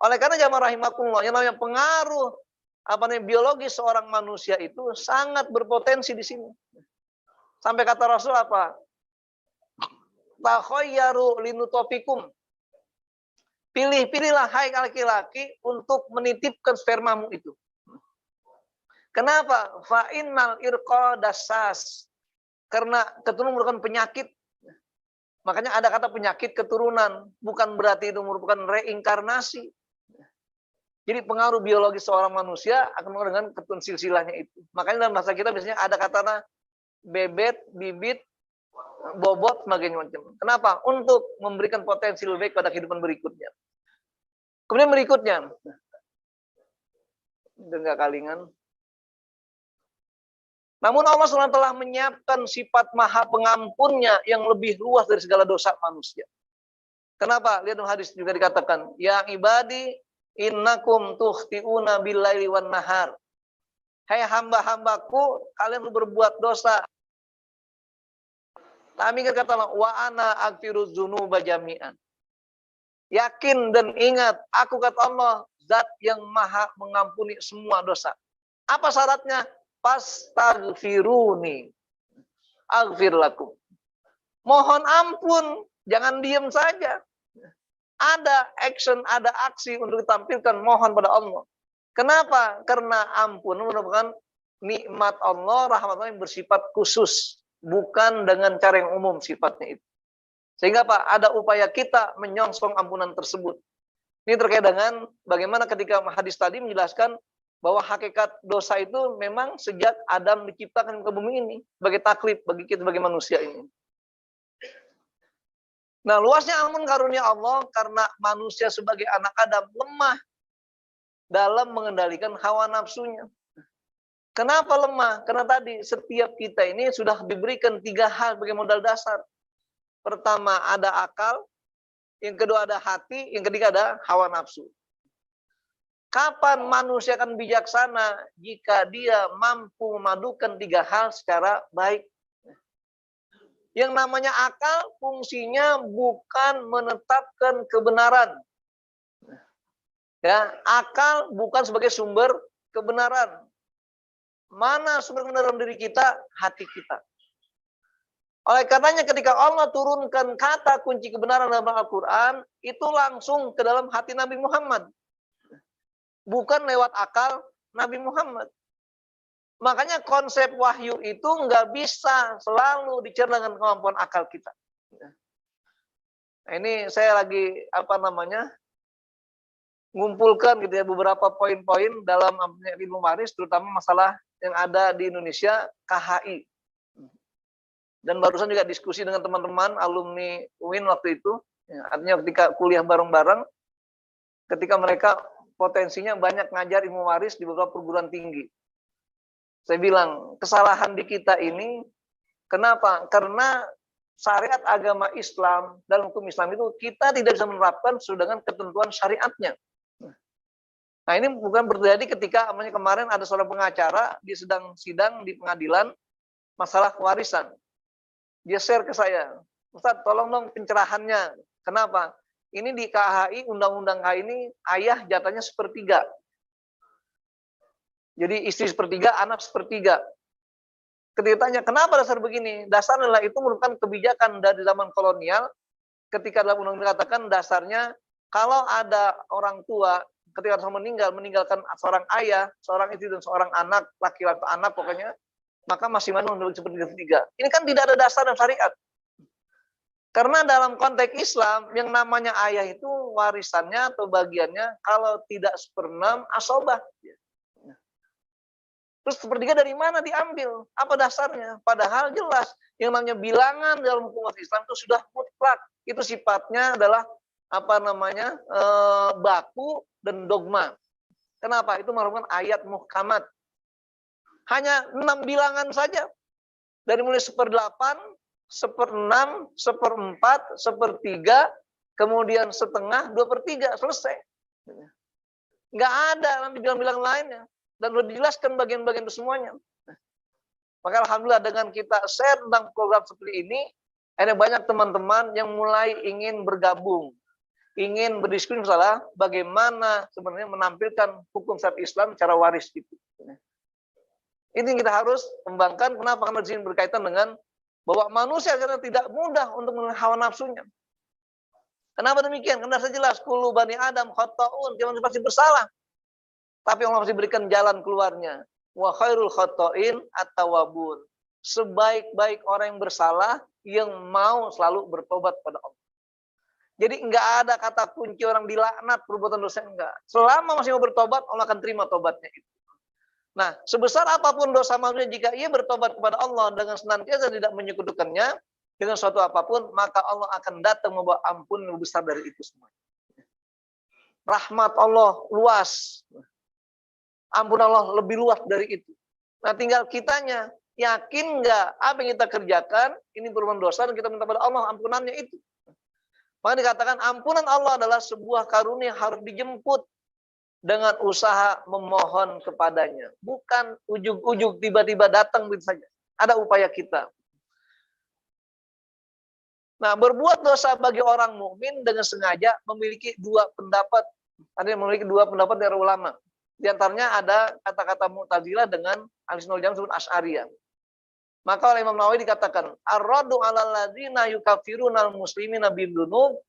Oleh karena jamaah rahimakumullah, yang namanya pengaruh biologis seorang manusia itu sangat berpotensi di sini. Sampai kata Rasul apa? Takhayyaru linutopikum. Pilih-pilihlah hai laki-laki untuk menitipkan spermamu itu. Kenapa? Fa innal irqa dassas. Karena keturunan merupakan penyakit. Makanya ada kata penyakit keturunan, bukan berarti itu merupakan reinkarnasi. Jadi pengaruh biologi seorang manusia akan mengaruh dengan keturunan silsilahnya itu. Makanya dalam bahasa kita biasanya ada kata bebet, bibit, bobot, sebagainya macam. Kenapa? Untuk memberikan potensi lebih baik pada kehidupan berikutnya. Kemudian berikutnya, enggak kalingan. Namun Allah SWT telah menyiapkan sifat maha pengampunnya yang lebih luas dari segala dosa manusia. Kenapa? Lihat dalam hadis juga dikatakan, ya ibadi innakum tukhti'una billaili wan nahar. Hai hamba-hambaku, kalian berbuat dosa. Tapi kata Allah, wa ana aghfiru dzunuba jami'an. Yakin dan ingat, aku kata Allah, zat yang maha mengampuni semua dosa. Apa syaratnya? Fastaghfiruni aghfir lakum. Mohon ampun, jangan diam saja. Ada action, ada aksi untuk ditampilkan mohon pada Allah. Kenapa? Karena ampun merupakan nikmat Allah, rahmat Allah yang bersifat khusus, bukan dengan cara yang umum sifatnya itu. Sehingga Pak, ada upaya kita menyongsong ampunan tersebut. Ini terkait dengan bagaimana ketika hadis tadi menjelaskan bahwa hakikat dosa itu memang sejak Adam diciptakan ke bumi ini sebagai taklif bagi kita sebagai manusia ini. Nah, luasnya ampun karunia Allah karena manusia sebagai anak Adam lemah dalam mengendalikan hawa nafsunya. Kenapa lemah? Karena tadi setiap kita ini sudah diberikan 3 hal sebagai modal dasar. Pertama ada akal, yang kedua ada hati, yang ketiga ada hawa nafsu. Kapan manusia akan bijaksana? Jika dia mampu memadukan 3 hal secara baik. Yang namanya akal fungsinya bukan menetapkan kebenaran. Ya, akal bukan sebagai sumber kebenaran. Mana sumber kebenaran diri kita? Hati kita. Oleh karenanya ketika Allah turunkan kata kunci kebenaran dalam Al-Quran, itu langsung ke dalam hati Nabi Muhammad. Bukan lewat akal Nabi Muhammad. Makanya konsep wahyu itu nggak bisa selalu dicerna dengan kemampuan akal kita. Nah, ini saya lagi ngumpulkan gitu ya beberapa poin-poin dalam ilmu waris, terutama masalah yang ada di Indonesia, KHI. Dan barusan juga diskusi dengan teman-teman alumni UIN waktu itu, ya, artinya ketika kuliah bareng-bareng, ketika mereka potensinya banyak ngajar ilmu waris di beberapa perguruan tinggi. Saya bilang, kesalahan di kita ini, kenapa? Karena syariat agama Islam, dalam hukum Islam itu, kita tidak bisa menerapkan sesuai dengan ketentuan syariatnya. Nah ini bukan terjadi ketika kemarin ada seorang pengacara, dia sedang sidang di pengadilan, masalah warisan. Dia share ke saya, Ustaz tolong dong pencerahannya. Kenapa? Ini di KHI, undang-undang KHI ini, ayah jatahnya 1/3. Jadi istri 1/3, anak 1/3. Ketika tanya, kenapa dasar begini? Dasarnya adalah itu merupakan kebijakan dari zaman kolonial, ketika dalam undang-undang dikatakan dasarnya, kalau ada orang tua, ketika meninggalkan seorang ayah, seorang istri, dan seorang anak, laki-laki anak pokoknya, maka masing-masing menurut 1/3. Ini kan tidak ada dasar dan syariat. Karena dalam konteks Islam, yang namanya ayah itu warisannya atau bagiannya, kalau tidak 1/6, asobah. Terus 1/3 dari mana diambil? Apa dasarnya? Padahal jelas, yang namanya bilangan dalam hukum Islam itu sudah mutlak. Itu sifatnya adalah baku dan dogma. Kenapa? Itu merupakan ayat muhkamat. Hanya 6 bilangan saja. Dari mulai 1/8, 1/6, 1/4, 1/3, kemudian setengah, 2/3, selesai. Nggak ada nanti bilang-bilang lainnya. Dan sudah dijelaskan bagian-bagian itu semuanya. Maka alhamdulillah dengan kita share tentang program seperti ini, ada banyak teman-teman yang mulai ingin bergabung, ingin berdiskusi masalah bagaimana sebenarnya menampilkan hukum syariat Islam secara waris itu. Ini kita harus kembangkan. Kenapa? Karena di sini berkaitan dengan bahwa manusia karena tidak mudah untuk menahan hawa nafsunya. Kenapa demikian? Karena saya jelas, kullu bani Adam khata'un, dia pasti bersalah. Tapi Allah masih berikan jalan keluarnya. Wa khairul khata'in at-tawwabun. Sebaik-baik orang yang bersalah yang mau selalu bertobat pada Allah. Jadi enggak ada kata kunci orang dilaknat perbuatan dosa, enggak. Selama masih mau bertobat, Allah akan terima tobatnya itu. Nah, sebesar apapun dosa manusia, jika ia bertobat kepada Allah dengan senantiasa tidak menyekutukannya dengan suatu apapun, maka Allah akan datang membawa ampun yang lebih besar dari itu semua. Rahmat Allah luas. Ampun Allah lebih luas dari itu. Nah, tinggal kitanya yakin nggak apa yang kita kerjakan ini berhubungan dosa dan kita minta pada Allah ampunannya itu. Maka dikatakan ampunan Allah adalah sebuah karunia yang harus dijemput dengan usaha memohon kepadanya. Bukan ujug-ujug tiba-tiba datang begitu saja. Ada upaya kita. Nah, berbuat dosa bagi orang mukmin dengan sengaja memiliki 2 pendapat. Ada yang memiliki 2 pendapat dari ulama. Di antaranya ada kata-kata Mu'tazilah dengan Ahlussunnah wal Jamaah disebut Asy'ariyah. Maka oleh Imam Nawawi dikatakan, ar-raddu 'alal ladzina yukaffiruna al-muslimina bidunub,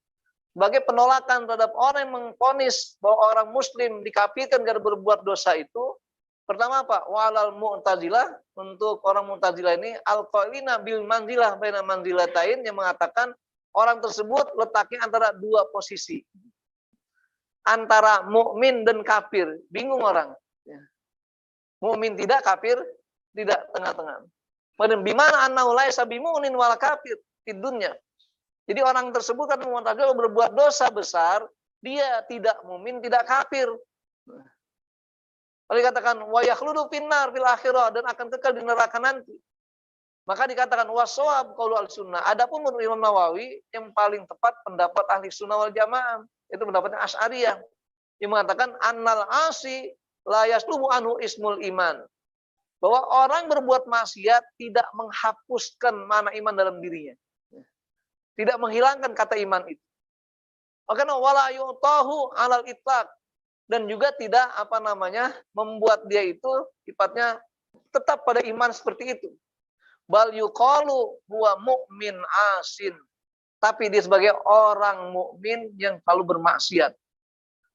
sebagai penolakan terhadap orang yang mengvonis bahwa orang muslim dikafirkan karena berbuat dosa itu. Pertama apa? Wa'alal Mu'tazilah, untuk orang Mu'tazilah ini al-qailina bil manzilah baina manzilatain, yang mengatakan orang tersebut letaknya antara 2 posisi. Antara mukmin dan kafir, bingung orang. Mukmin tidak, kafir tidak, tengah-tengah. Bimana annahu laisa bimu'min wal kafir di dunya. Jadi orang tersebut kan Mu'tazilah berbuat dosa besar, dia tidak mukmin, tidak kafir. Lalu dikatakan wa yakhludu finnar fil akhirah, dan akan kekal di neraka nanti. Maka dikatakan wasawab qaulu al-sunnah. Adapun menurut Imam Nawawi yang paling tepat pendapat ahli sunnah wal jamaah, itu pendapatnya Asy'ariyah. Yang mengatakan annal asi la yaslubu anhu ismul iman. Bahwa orang berbuat maksiat tidak menghapuskan mana iman dalam dirinya. Tidak menghilangkan kata iman itu. Makanya wala yu'tahu alal itlaq, dan juga tidak membuat dia itu sifatnya tetap pada iman seperti itu. Bal yuqalu huwa mu'min asin. Tapi dia sebagai orang mukmin yang selalu bermaksiat.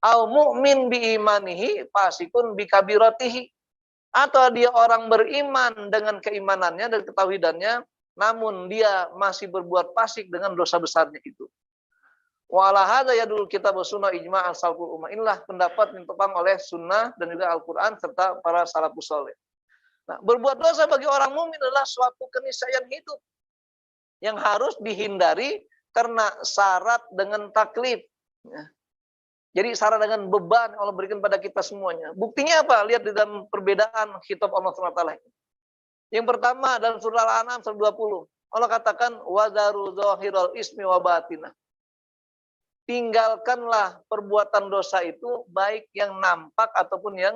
Au mu'min bi imanihi fasikun bi kabiratihi. Atau dia orang beriman dengan keimanannya dan ketauhidannya, namun dia masih berbuat fasik dengan dosa besarnya itu. Wa ala hadza yadul kitab sunnah ijma' as-salaful ummah. Inilah pendapat yang ditopang oleh sunnah dan juga Al-Qur'an serta para salafus saleh. Nah, berbuat dosa bagi orang mukmin adalah suatu keniscayaan hidup yang harus dihindari karena syarat dengan taklif. Ya. Jadi syarat dengan beban Allah berikan pada kita semuanya. Buktinya apa? Lihat di dalam perbedaan khitab Allah SWT. Yang pertama dalam surah Al-An'am 120. Allah katakan wazaru zahiral ismi wa batinah. Tinggalkanlah perbuatan dosa itu baik yang nampak ataupun yang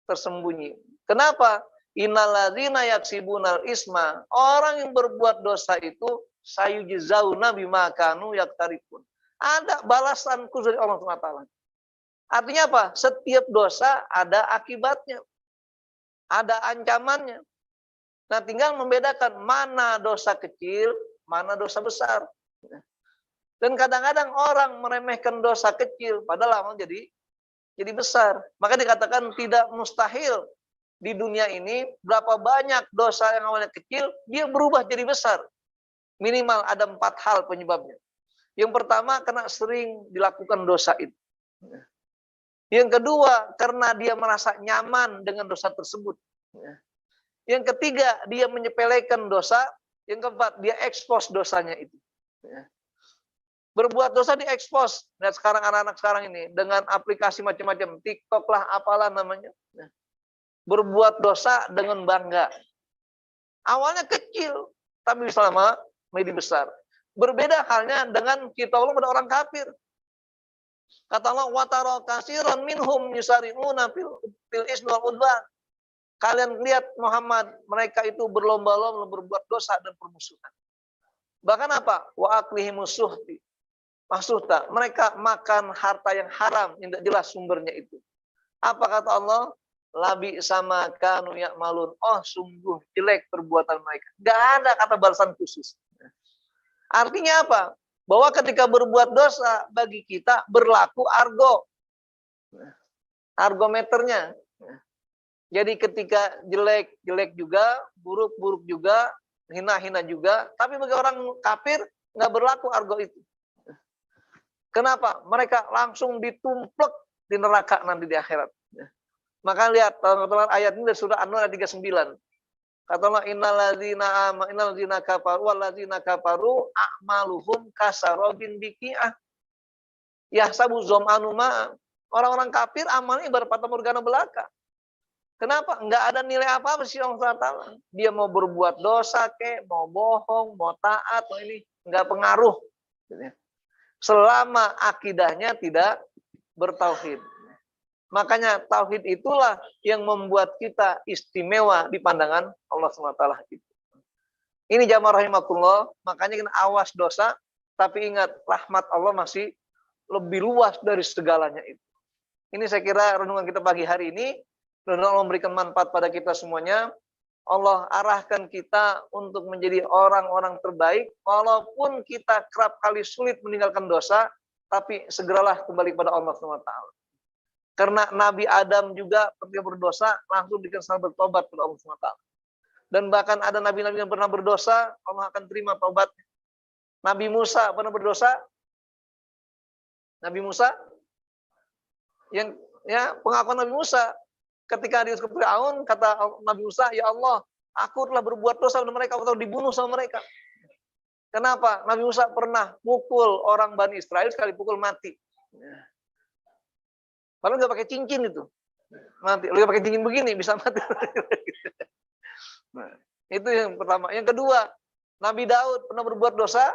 tersembunyi. Kenapa? Innalladzina yaksibunal isma. Orang yang berbuat dosa itu sayujzauna bima kanu yaktarifun. Ada balasan khusus dari Allah SWT. Artinya apa? Setiap dosa ada akibatnya. Ada ancamannya. Nah, tinggal membedakan mana dosa kecil, mana dosa besar. Dan kadang-kadang orang meremehkan dosa kecil, padahal amal jadi besar. Maka dikatakan tidak mustahil di dunia ini berapa banyak dosa yang awalnya kecil, dia berubah jadi besar. Minimal ada 4 hal penyebabnya. Yang pertama, karena sering dilakukan dosa itu. Yang kedua, karena dia merasa nyaman dengan dosa tersebut. Yang ketiga, dia menyepelekan dosa. Yang keempat, dia ekspos dosanya itu. Berbuat dosa diekspos. Nah, sekarang anak-anak sekarang ini dengan aplikasi macam-macam, TikTok lah, apalah namanya. Berbuat dosa dengan bangga. Awalnya kecil, tapi selama menjadi besar. Berbeda halnya dengan kita pada orang kafir. Kata Allah, wa tara katsiran minhum yusari'una fil ismi wal udwan. Kalian lihat Muhammad, mereka itu berlomba-lomba berbuat dosa dan permusuhan. Bahkan apa? Wa aklihimus suhti. Maksudnya, mereka makan harta yang haram, yang tidak jelas sumbernya itu. Apa kata Allah? Labi sama kanu ya'malun. Oh, sungguh jelek perbuatan mereka. Gak ada kata balasan khusus. Artinya apa? Bahwa ketika berbuat dosa, bagi kita berlaku argometernya. Jadi ketika jelek, jelek juga, buruk, buruk juga, hina, hina juga. Tapi bagi orang kafir, nggak berlaku argo itu. Kenapa? Mereka langsung ditumplek di neraka nanti di akhirat. Maka lihat teman-teman ayat ini dari surah An-Nur ayat 39. Kata Allah, innalladzina kafaru walladzina kafaru a'maluhum kasarabin biqi'ah yahsabu zam'anu ma. Orang-orang kafir amalnya ibarat fata morgana belaka. Kenapa? Enggak ada nilai apa-apa sih Allah Taala. Dia mau berbuat dosa mau bohong, mau taat, mau ini enggak pengaruh. Selama akidahnya tidak bertauhid. Makanya tauhid itulah yang membuat kita istimewa di pandangan Allah SWT. Ini jamaah rahimakumullah, makanya kita awas dosa, tapi ingat rahmat Allah masih lebih luas dari segalanya itu. Ini saya kira renungan kita pagi hari ini, dan Allah memberikan manfaat pada kita semuanya. Allah arahkan kita untuk menjadi orang-orang terbaik, walaupun kita kerap kali sulit meninggalkan dosa, tapi segeralah kembali kepada Allah SWT. Karena Nabi Adam juga ketika berdosa, langsung dikasih bertobat kepada Allah SWT. Dan bahkan ada nabi-nabi yang pernah berdosa, Allah akan terima taubatnya. Nabi Musa pernah berdosa? Nabi Musa? Yang pengakuan Nabi Musa. Ketika diutus ke Firaun, kata Nabi Musa, ya Allah, aku telah berbuat dosa dengan mereka, atau dibunuh sama mereka. Kenapa? Nabi Musa pernah mukul orang Bani Israel, sekali pukul mati. Padahal nggak pakai cincin itu. Mati. Lu pakai cincin begini, bisa mati. Itu yang pertama. Yang kedua, Nabi Daud pernah berbuat dosa?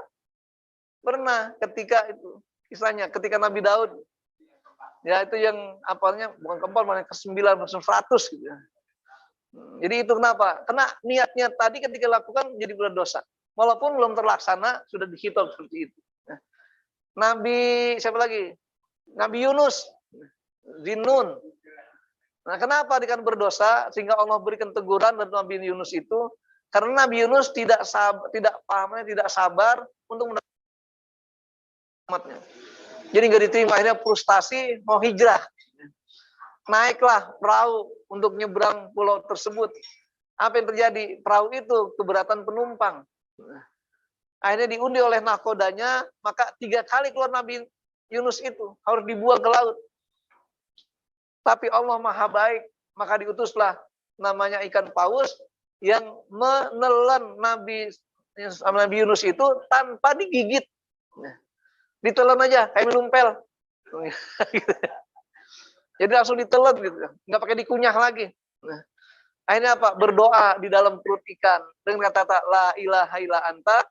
Pernah, ketika itu kisahnya ketika Nabi Daud, ya itu yang apalnya bukan keempat, malah ke-9 100 gitu ya. Jadi itu kenapa? Karena niatnya tadi ketika lakukan jadi berdosa. Walaupun belum terlaksana sudah dihitung seperti itu. Nabi siapa lagi? Nabi Yunus, Zinnun. Nah, kenapa dikatakan berdosa sehingga Allah berikan teguran dan Nabi Yunus itu? Karena Nabi Yunus tidak sabar untuk umatnya. Jadi nggak diterima, akhirnya frustasi mau hijrah. Naiklah perahu untuk nyebrang pulau tersebut. Apa yang terjadi? Perahu itu keberatan penumpang. Akhirnya diundi oleh nahkodanya, maka 3 kali keluar Nabi Yunus itu harus dibuang ke laut. Tapi Allah Maha baik, maka diutuslah namanya ikan paus yang menelan Nabi Yunus itu tanpa digigit. Ditelan aja kayak minum pel. Jadi langsung ditelan gitu, nggak pakai dikunyah lagi. Nah, akhirnya apa? Berdoa di dalam perut ikan dengan kata la ilaha illa anta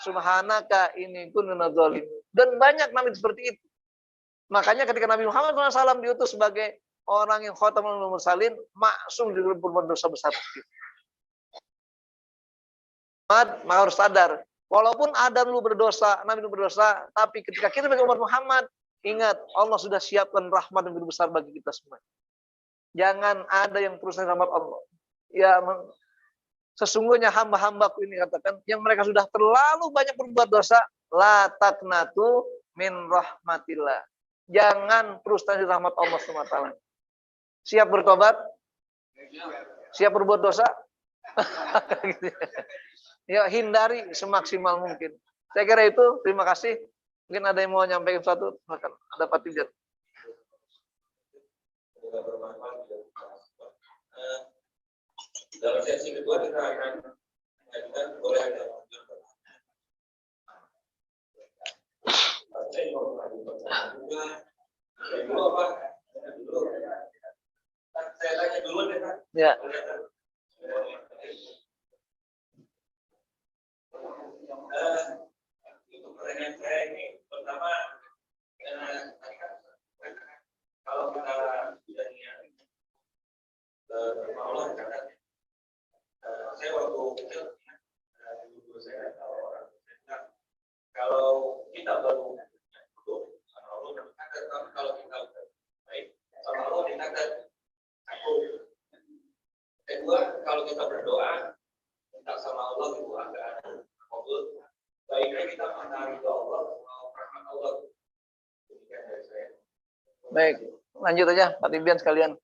subhanaka inni kuntu minadz dzalimin. Dan banyak nabi seperti itu. Makanya ketika Nabi Muhammad SAW diutus sebagai orang yang khatamul mursalin, maksum di berbuat dosa besar. Maka harus sadar, walaupun Adam lu berdosa, Nabi lu berdosa, tapi ketika kita sebagai umat Muhammad, ingat, Allah sudah siapkan rahmat yang lebih besar bagi kita semua. Jangan ada yang perusahaan rahmat Allah. Ya, sesungguhnya hamba-hambaku ini katakan, yang mereka sudah terlalu banyak berbuat dosa, la taqnatu min rahmatillah. Jangan frustasi rahmat Allah SWT. Siap bertobat? Siap berbuat dosa? Ya, hindari semaksimal mungkin. Saya kira itu, terima kasih. Mungkin ada yang mau nyampaikan sesuatu, silakan. Ada Pak Tijar. Dalam sesi kedua kita akan mengajukan boleh ada saya tanya dulu deh Pak. Ya. Untuk pertanyaan saya ini pertama, kalau kita sudah niat Allah kata saya waktu kecil dulu saya tahu orang kalau kita baru sama Allah kalau kita baik sama Allah dikatakan aku. Kedua, kalau kita berdoa minta sama Allah itu agak kabul. Baiknya kita mencari Allah, rahmat Allah. Demikian dari saya. Baik, lanjut aja Pak Tibian sekalian.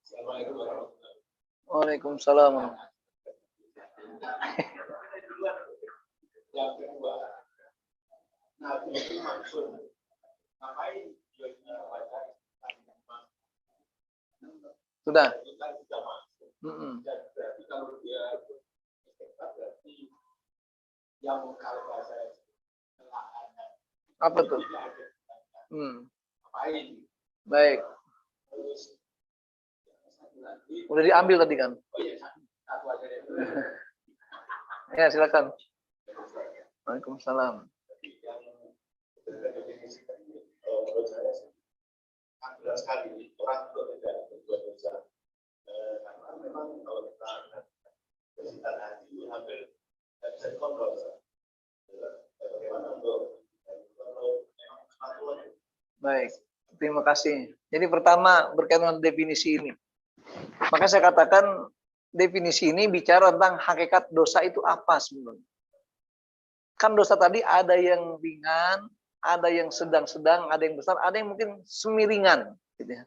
Assalamualaikum warahmatullahi wabarakatuh. Waalaikumsalam. Yang kedua, Nabi itu maksud ngapain dia baca Sudah. Berarti kalau dia berarti yang kalau bahasa apa tuh? Ngapain? Baik. Terus Udah diambil tadi kan? oh iya, satu aja deh. Ya, silakan. Waalaikumsalam. Menurut saya jelas sekali orang itu tidak berbuat dosa karena memang kalau kita bersitan hati hampir tidak bisa dikontrol. Bagaimana untuk memang. Baik, terima kasih. Jadi pertama berkaitan dengan definisi ini. Maka saya katakan definisi ini bicara tentang hakikat dosa itu apa sebenarnya. Kan dosa tadi ada yang ringan, ada yang sedang-sedang, ada yang besar, ada yang mungkin semiringan. Gitu ya.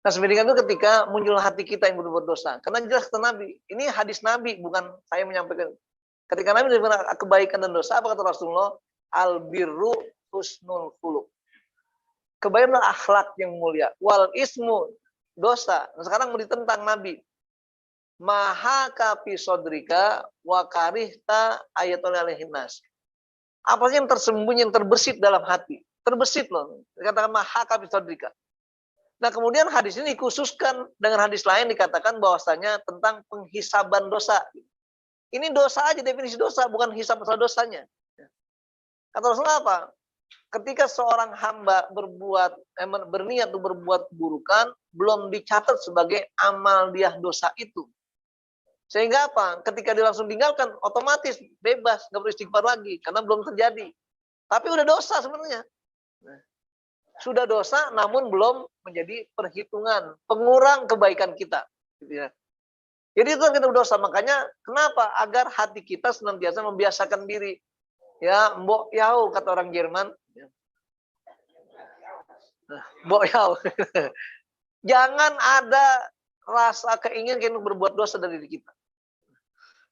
Nah semiringan itu ketika muncul hati kita yang berbuat dosa. Karena jelas kata Nabi, ini hadis Nabi, bukan saya menyampaikan. Ketika Nabi menyebutkan kebaikan dan dosa, apa kata Rasulullah? Al-birru husnul khuluq. Kebaikan adalah akhlak yang mulia. Wal ismu, dosa. Nah, sekarang mau ditentang Nabi. Maha kafi sodrika wa karihta ayatul alaihinnas. Apa sih yang tersembunyi, yang terbesit dalam hati? Terbesit loh. Dikatakan maha kafi sodrika. Nah, kemudian hadis ini dikhususkan dengan hadis lain dikatakan bahwasanya tentang penghisaban dosa. Ini dosa aja, definisi dosa, bukan hisab masalah dosanya. Kata Rasulullah apa? Ketika seorang hamba berniat untuk berbuat keburukan, belum dicatat sebagai amal dia dosa itu. Sehingga apa? Ketika dia langsung tinggalkan, otomatis bebas, nggak perlu istighfar lagi, karena belum terjadi. Tapi udah dosa sebenarnya. Sudah dosa, namun belum menjadi perhitungan, pengurang kebaikan kita. Gitu ya. Jadi itu kita berdosa. Makanya kenapa? Agar hati kita senantiasa membiasakan diri. Ya, mbok yau kata orang Jerman. Mbok yau. Jangan ada rasa keinginan untuk berbuat dosa dari diri kita.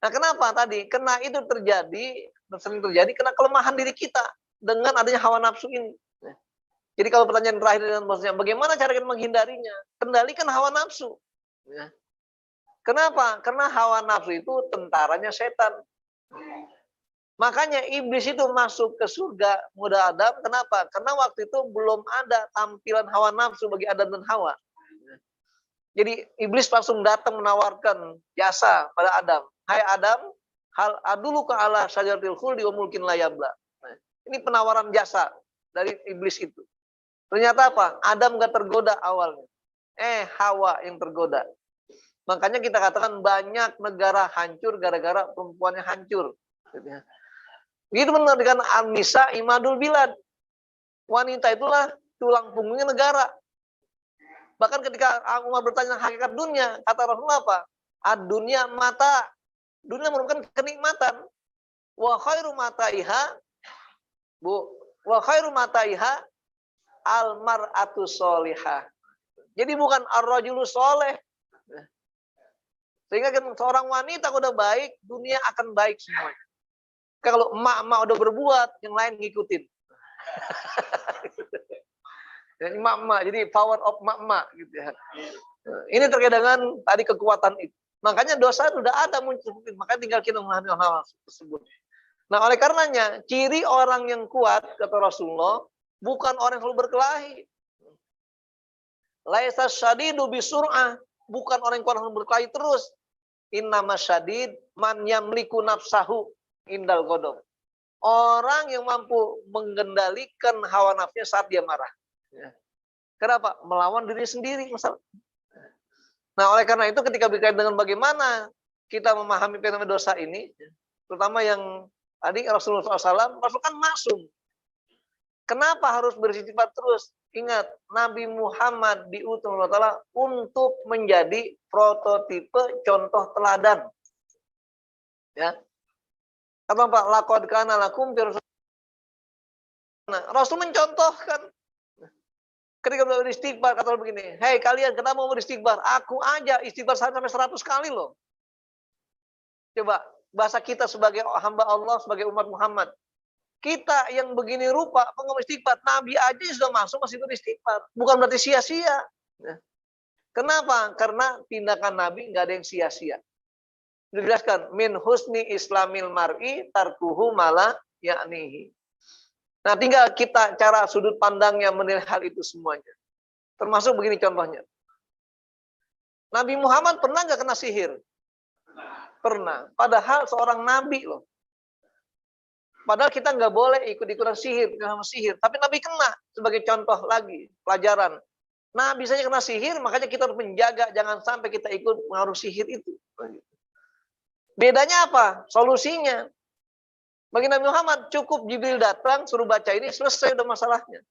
Nah, kenapa tadi? Karena itu sering terjadi karena kelemahan diri kita dengan adanya hawa nafsu ini. Jadi kalau pertanyaan terakhir dengan bosnya, bagaimana cara kita menghindarinya? Kendalikan hawa nafsu. Ya. Kenapa? Karena hawa nafsu itu tentaranya setan. Makanya iblis itu masuk ke surga muda Adam. Kenapa? Karena waktu itu belum ada tampilan hawa nafsu bagi Adam dan Hawa. Jadi iblis langsung datang menawarkan jasa pada Adam. Hai Adam, hal aduluka ala syajaratil khuldi wa mulkin la yabla. Ini penawaran jasa dari iblis itu. Ternyata apa? Adam gak tergoda awalnya. Hawa yang tergoda. Makanya kita katakan banyak negara hancur gara-gara perempuannya hancur. Gitu benar dengan An-Nisa Imadul Bilad. Wanita itulah tulang punggungnya negara. Bahkan ketika Umar bertanya hakikat dunia, kata Rasulullah apa? Ad-dunya mata. Dunia merupakan kenikmatan. Wa khairu mataiha wa khairu mataiha al-mar'atu sholihah. Jadi bukan ar-rajulu soleh. Sehingga seorang wanita udah baik, dunia akan baik semuanya. Kalau emak-emak udah berbuat, yang lain ngikutin. Emak-emak, jadi power of emak-emak gitu ya. Ini terkait dengan tadi kekuatan itu. Makanya dosa sudah ada muncul, makanya tinggal kita menghadapi hal tersebut. Nah, oleh karenanya ciri orang yang kuat kata Rasulullah bukan orang yang selalu berkelahi. Laisa syadidu bisur'ah, bukan orang yang kuat yang berkelahi terus. Innama syadid man yamliku nafsahu indal ghadab. Orang yang mampu mengendalikan hawa nafsunya saat dia marah. Kenapa? Melawan diri sendiri masalah. Nah, oleh karena itu ketika berkaitan dengan bagaimana kita memahami fenomena dosa ini, terutama yang tadi Rasulullah SAW, Rasul kan maksum. Kenapa harus beristighfar terus? Ingat, Nabi Muhammad diutus Allah Ta'ala untuk menjadi prototipe contoh teladan. Ya. Kata Pak, laqad kana lakum fi Rasulillah. Rasul mencontohkan. Ketika beliau beristighfar, kata Allah begini, hei kalian kenapa mau beristighfar? Aku aja istighfar sampai 100 kali loh. Coba, bahasa kita sebagai hamba Allah, sebagai umat Muhammad. Kita yang begini rupa, pengen istighfar. Nabi aja sudah masuk masih beristighfar. Bukan berarti sia-sia. Kenapa? Karena tindakan Nabi nggak ada yang sia-sia. Dijelaskan, min husni islamil mar'i tarkuhu mala ya'nihi. Nah, tinggal kita cara sudut pandangnya menilai hal itu semuanya. Termasuk begini contohnya. Nabi Muhammad pernah nggak kena sihir? Pernah. Padahal seorang nabi loh. Padahal kita nggak boleh ikut-ikutan sihir, sama sihir. Tapi Nabi kena sebagai contoh lagi, pelajaran. Nabi saja kena sihir, makanya kita harus menjaga jangan sampai kita ikut pengaruh sihir itu. Bedanya apa? Solusinya. Bagi Nabi Muhammad cukup Jibril datang suruh baca ini selesai udah masalahnya.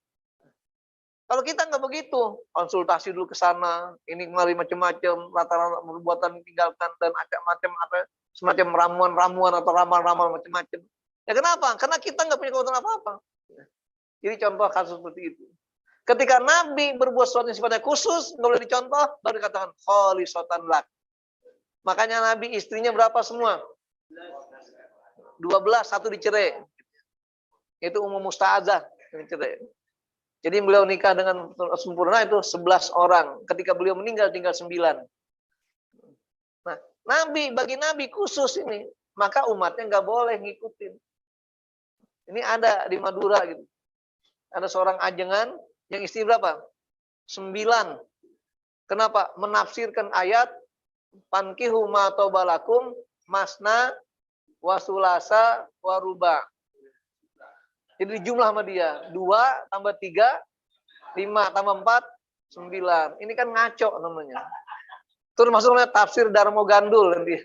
Kalau kita nggak begitu, konsultasi dulu ke sana, ini kemari macam-macam, rata-rata perbuatan tinggalkan dan macam-macam apa semacam ramuan-ramuan atau ramal-ramal macam-macam. Ya kenapa? Karena kita nggak punya kekuatan apa-apa. Jadi contoh kasus seperti itu. Ketika Nabi berbuat sesuatu yang sifatnya khusus, nggak boleh dicontoh, baru dikatakan kholisotan lak. Makanya Nabi istrinya berapa semua? 12, satu dicerai. Itu umum musta'adzah dicerai. Jadi beliau nikah dengan sempurna itu 11 orang. Ketika beliau meninggal tinggal 9. Nah, bagi Nabi khusus ini, maka umatnya nggak boleh ngikutin. Ini ada di Madura gitu. Ada seorang ajengan yang istri berapa? 9. Kenapa? Menafsirkan ayat fankihu ma tobalakum masna wasulasa waruba. Jadi jumlah sama dia 2 tambah 3 5 tambah 4 9. Ini kan ngaco namanya. Itu termasuk tafsir Darmo Gandul nanti.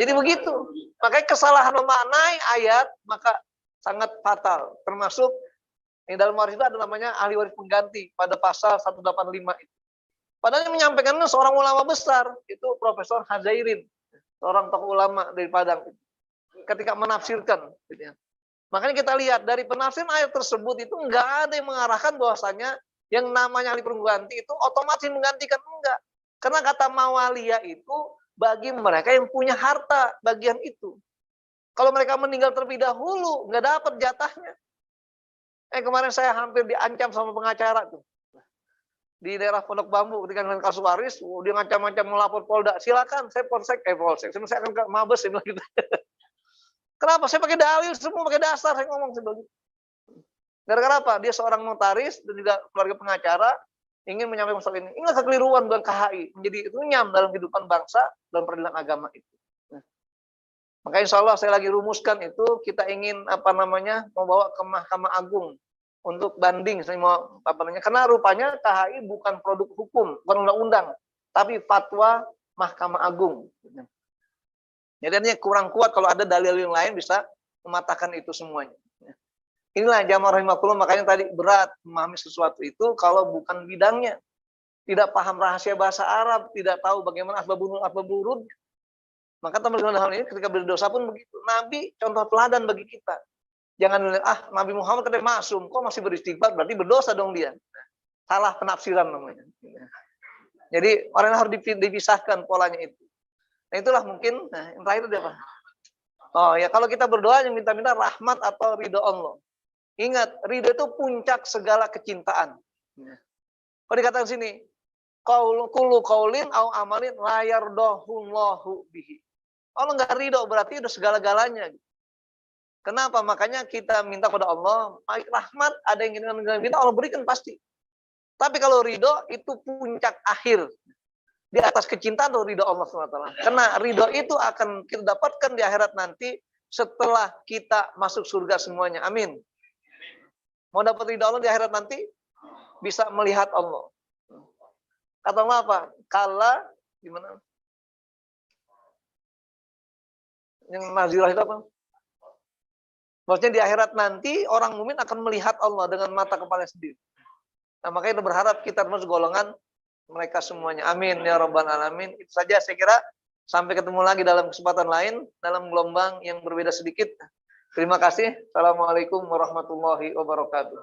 Jadi begitu. Makanya kesalahan memaknai ayat maka sangat fatal. Termasuk di dalam waris itu ada namanya ahli waris pengganti pada pasal 185 itu. Padahal yang menyampaikannya seorang ulama besar, itu Profesor Hazairin, seorang tokoh ulama dari Padang. Ketika menafsirkan, gitu ya. Makanya kita lihat dari penafsiran ayat tersebut itu enggak ada yang mengarahkan bahwasanya yang namanya ahli pengganti itu otomatis menggantikan, enggak. Karena kata mawalia itu bagi mereka yang punya harta bagian itu. Kalau mereka meninggal terlebih dahulu, nggak dapat jatahnya. Kemarin saya hampir diancam sama pengacara tuh. Di daerah Pondok Bambu ketika dengan kasus waris, dia ngancam-ngancam melapor Polda. Silakan, saya polsek. Saya akan ke Mabes, saya bilang gitu. Kenapa? Saya pakai dalil semua, pakai dasar saya ngomong sebegitu. Gara-gara apa? Dia seorang notaris dan juga keluarga pengacara ingin menyampaikan soal ini. Inilah kekeliruan bukan KHI menjadi runyam dalam kehidupan bangsa dalam peradilan agama itu. Maka insya Allah saya lagi rumuskan itu, kita ingin membawa ke Mahkamah Agung untuk banding, karena rupanya KHI bukan produk hukum, bukan undang-undang, tapi fatwa Mahkamah Agung. Jadi ini kurang kuat, kalau ada dalil yang lain bisa mematahkan itu semuanya. Inilah jamaah rahimakumullah, makanya tadi berat memahami sesuatu itu kalau bukan bidangnya, tidak paham rahasia bahasa Arab, tidak tahu bagaimana asbabun. Maka teman-teman hal ini ketika berdosa pun begitu. Nabi contoh teladan bagi kita. Jangan lihat, Nabi Muhammad katanya maksum, kok masih beristighfar, berarti berdosa dong dia. Salah penafsiran namanya. Jadi orang harus dipisahkan polanya itu. Nah itulah mungkin, yang terakhir itu apa? Oh ya, kalau kita berdoa yang minta-minta rahmat atau ridho Allah. Ingat, ridho itu puncak segala kecintaan. Kalau dikatakan sini, kullu qaulin au amalin la yardahullahu bihi. Allah nggak ridho berarti udah segala-galanya. Kenapa? Makanya kita minta pada Allah, rahmat, ada yang ingin minta Allah berikan pasti. Tapi kalau ridho itu puncak akhir. Di atas kecintaan atau ridho Allah SWT. Karena ridho itu akan kita dapatkan di akhirat nanti setelah kita masuk surga semuanya. Amin. Mau dapat ridho Allah di akhirat nanti, bisa melihat Allah. Kata Allah apa? Kala, gimana? Yang nazilah itu apa? Maksudnya di akhirat nanti orang mukmin akan melihat Allah dengan mata kepala sendiri. Nah, makanya kita berharap kita termasuk golongan mereka semuanya. Amin ya rabbal alamin. Itu saja saya kira. Sampai ketemu lagi dalam kesempatan lain dalam gelombang yang berbeda sedikit. Terima kasih. Assalamualaikum warahmatullahi wabarakatuh.